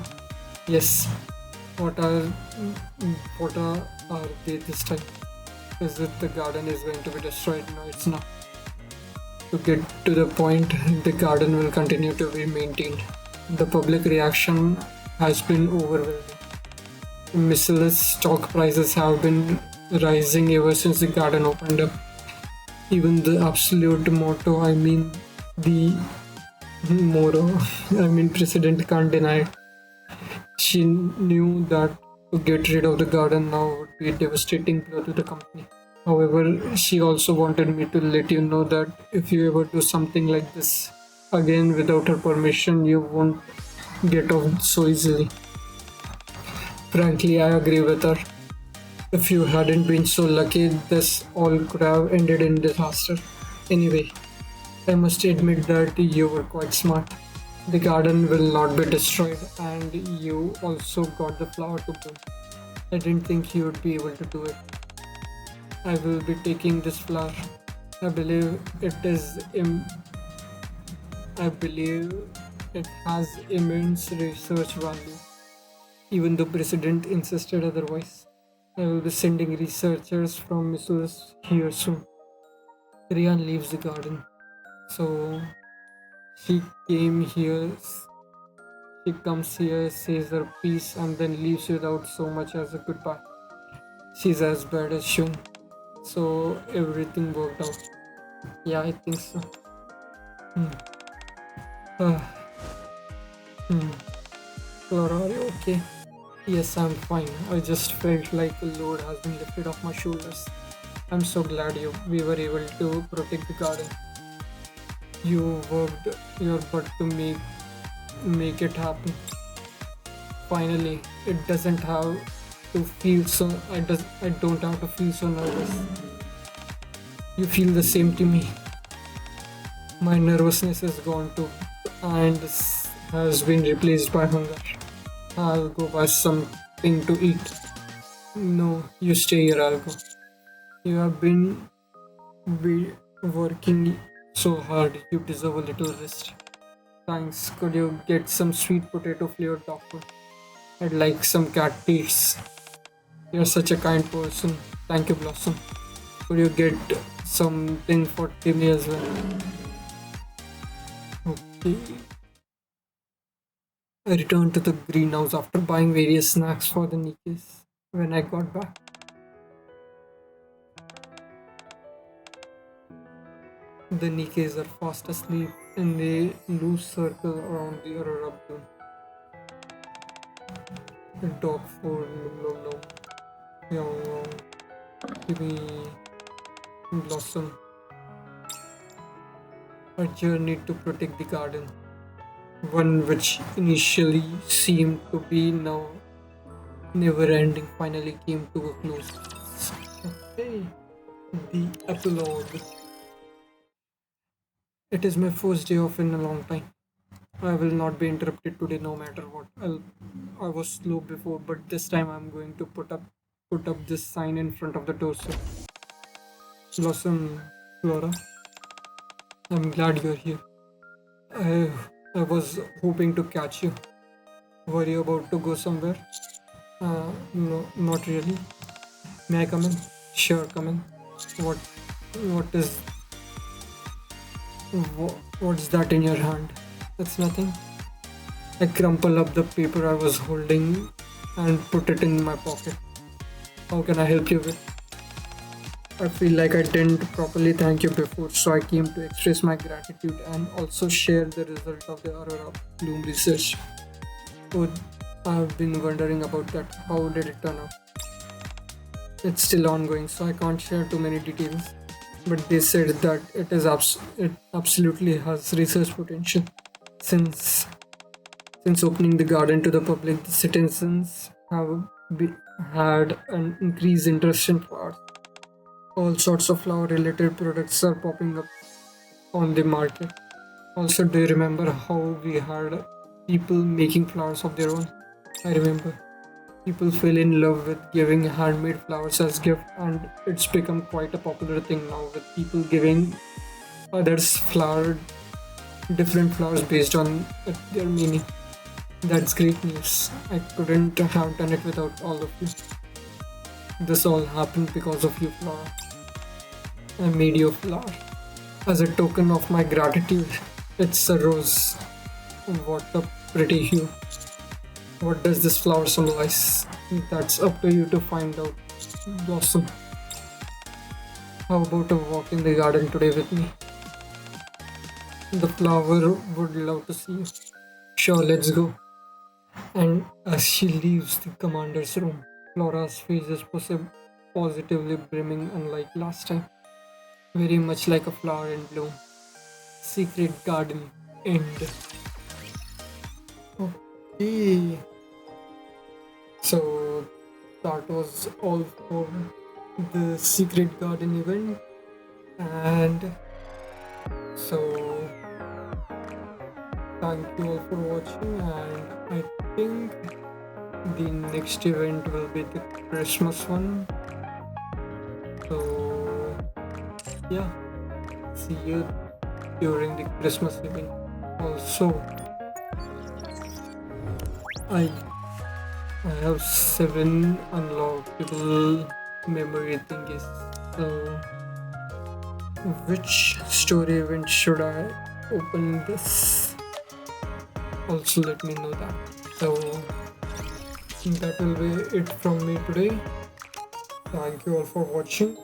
Yes. What are they this time? Is it the garden is going to be destroyed? No, it's not. To get to the point, the garden will continue to be maintained. The public reaction has been overwhelming. Miscellaneous stock prices have been rising ever since the garden opened up. Even the absolute motto, president can't deny it. She knew that to get rid of the garden now would be a devastating blow to the company. However, she also wanted me to let you know that if you ever do something like this again without her permission, you won't get off so easily. Frankly, I agree with her. If you hadn't been so lucky, this all could have ended in disaster. Anyway, I must admit that you were quite smart. The garden will not be destroyed, and you also got the flower to bloom. I didn't think you would be able to do it. I will be taking this flower. I believe it has immense research value, even though President insisted otherwise. I will be sending researchers from Mrs. here soon. Rian leaves the garden, so she comes here, says her piece, and then leaves without so much as a goodbye. She's as bad as shown. So everything worked out. Yeah, I think so. Laura, are you okay? Yes, I'm fine. I just felt like a load has been lifted off my shoulders. I'm so glad we were able to protect the garden. You worked your butt to make it happen. Finally, it doesn't have to feel so. I don't have to feel so nervous. You feel the same to me. My nervousness is gone too, and has been replaced by hunger. I'll go buy something to eat. No, you stay here. I'll go. You have been working so hard. You deserve a little rest. Thanks. Could you get some sweet potato flavored taco? I'd like some cat teats. You're such a kind person. Thank you, Blossom. Could you get something for Timmy as well? I returned to the greenhouse after buying various snacks for the Nikkes. When I got back, the Nikkes are fast asleep in a loose circle around the Aurora bloom. The dog food, nom nom nom, meow meow, give me blossom. Our journey to protect the garden, one which initially seemed to be now never ending, finally came to a close. Okay, the epilogue. It is my first day off in a long time. I will not be interrupted today no matter what. I was slow before, but this time I'm going to put up this sign in front of the door. So, Blossom Flora, I'm glad you're here. I I was hoping to catch you. Were you about to go somewhere? No, not really. May I come in? Sure, come in. What what is what's that in your hand? That's nothing. I crumple up the paper I was holding and put it in my pocket. How can I help you with? I feel like I didn't properly thank you before, so I came to express my gratitude and also share the result of the Aurora Bloom research. Oh, I've been wondering about that. How did it turn out? It's still ongoing, so I can't share too many details. But they said that it absolutely has research potential. Since since opening the garden to the public, the citizens have had an increased interest in flowers. All sorts of flower-related products are popping up on the market. Also, do you remember how we had people making flowers of their own? I remember. People fell in love with giving handmade flowers as gift, and it's become quite a popular thing now with people giving others different flowers based on their meaning. That's great news. I couldn't have done it without all of you. This all happened because of you, Flora. I made you a flower. As a token of my gratitude, it's a rose. What a pretty hue. What does this flower symbolize? That's up to you to find out. Blossom. How about a walk in the garden today with me? The flower would love to see you. Sure, let's go. And as she leaves the commander's room, Flora's face is positively brimming, unlike last time. Very much like a flower in bloom. Secret garden end. Okay. So that was all for the secret garden event. And so thank you all for watching, and I think the next event will be the Christmas one. So yeah, see you during the Christmas event. Also, I I have 7 unlockable memory thingies. So which story event should I open this? Also let me know that. So that will be it from me today. Thank you all for watching.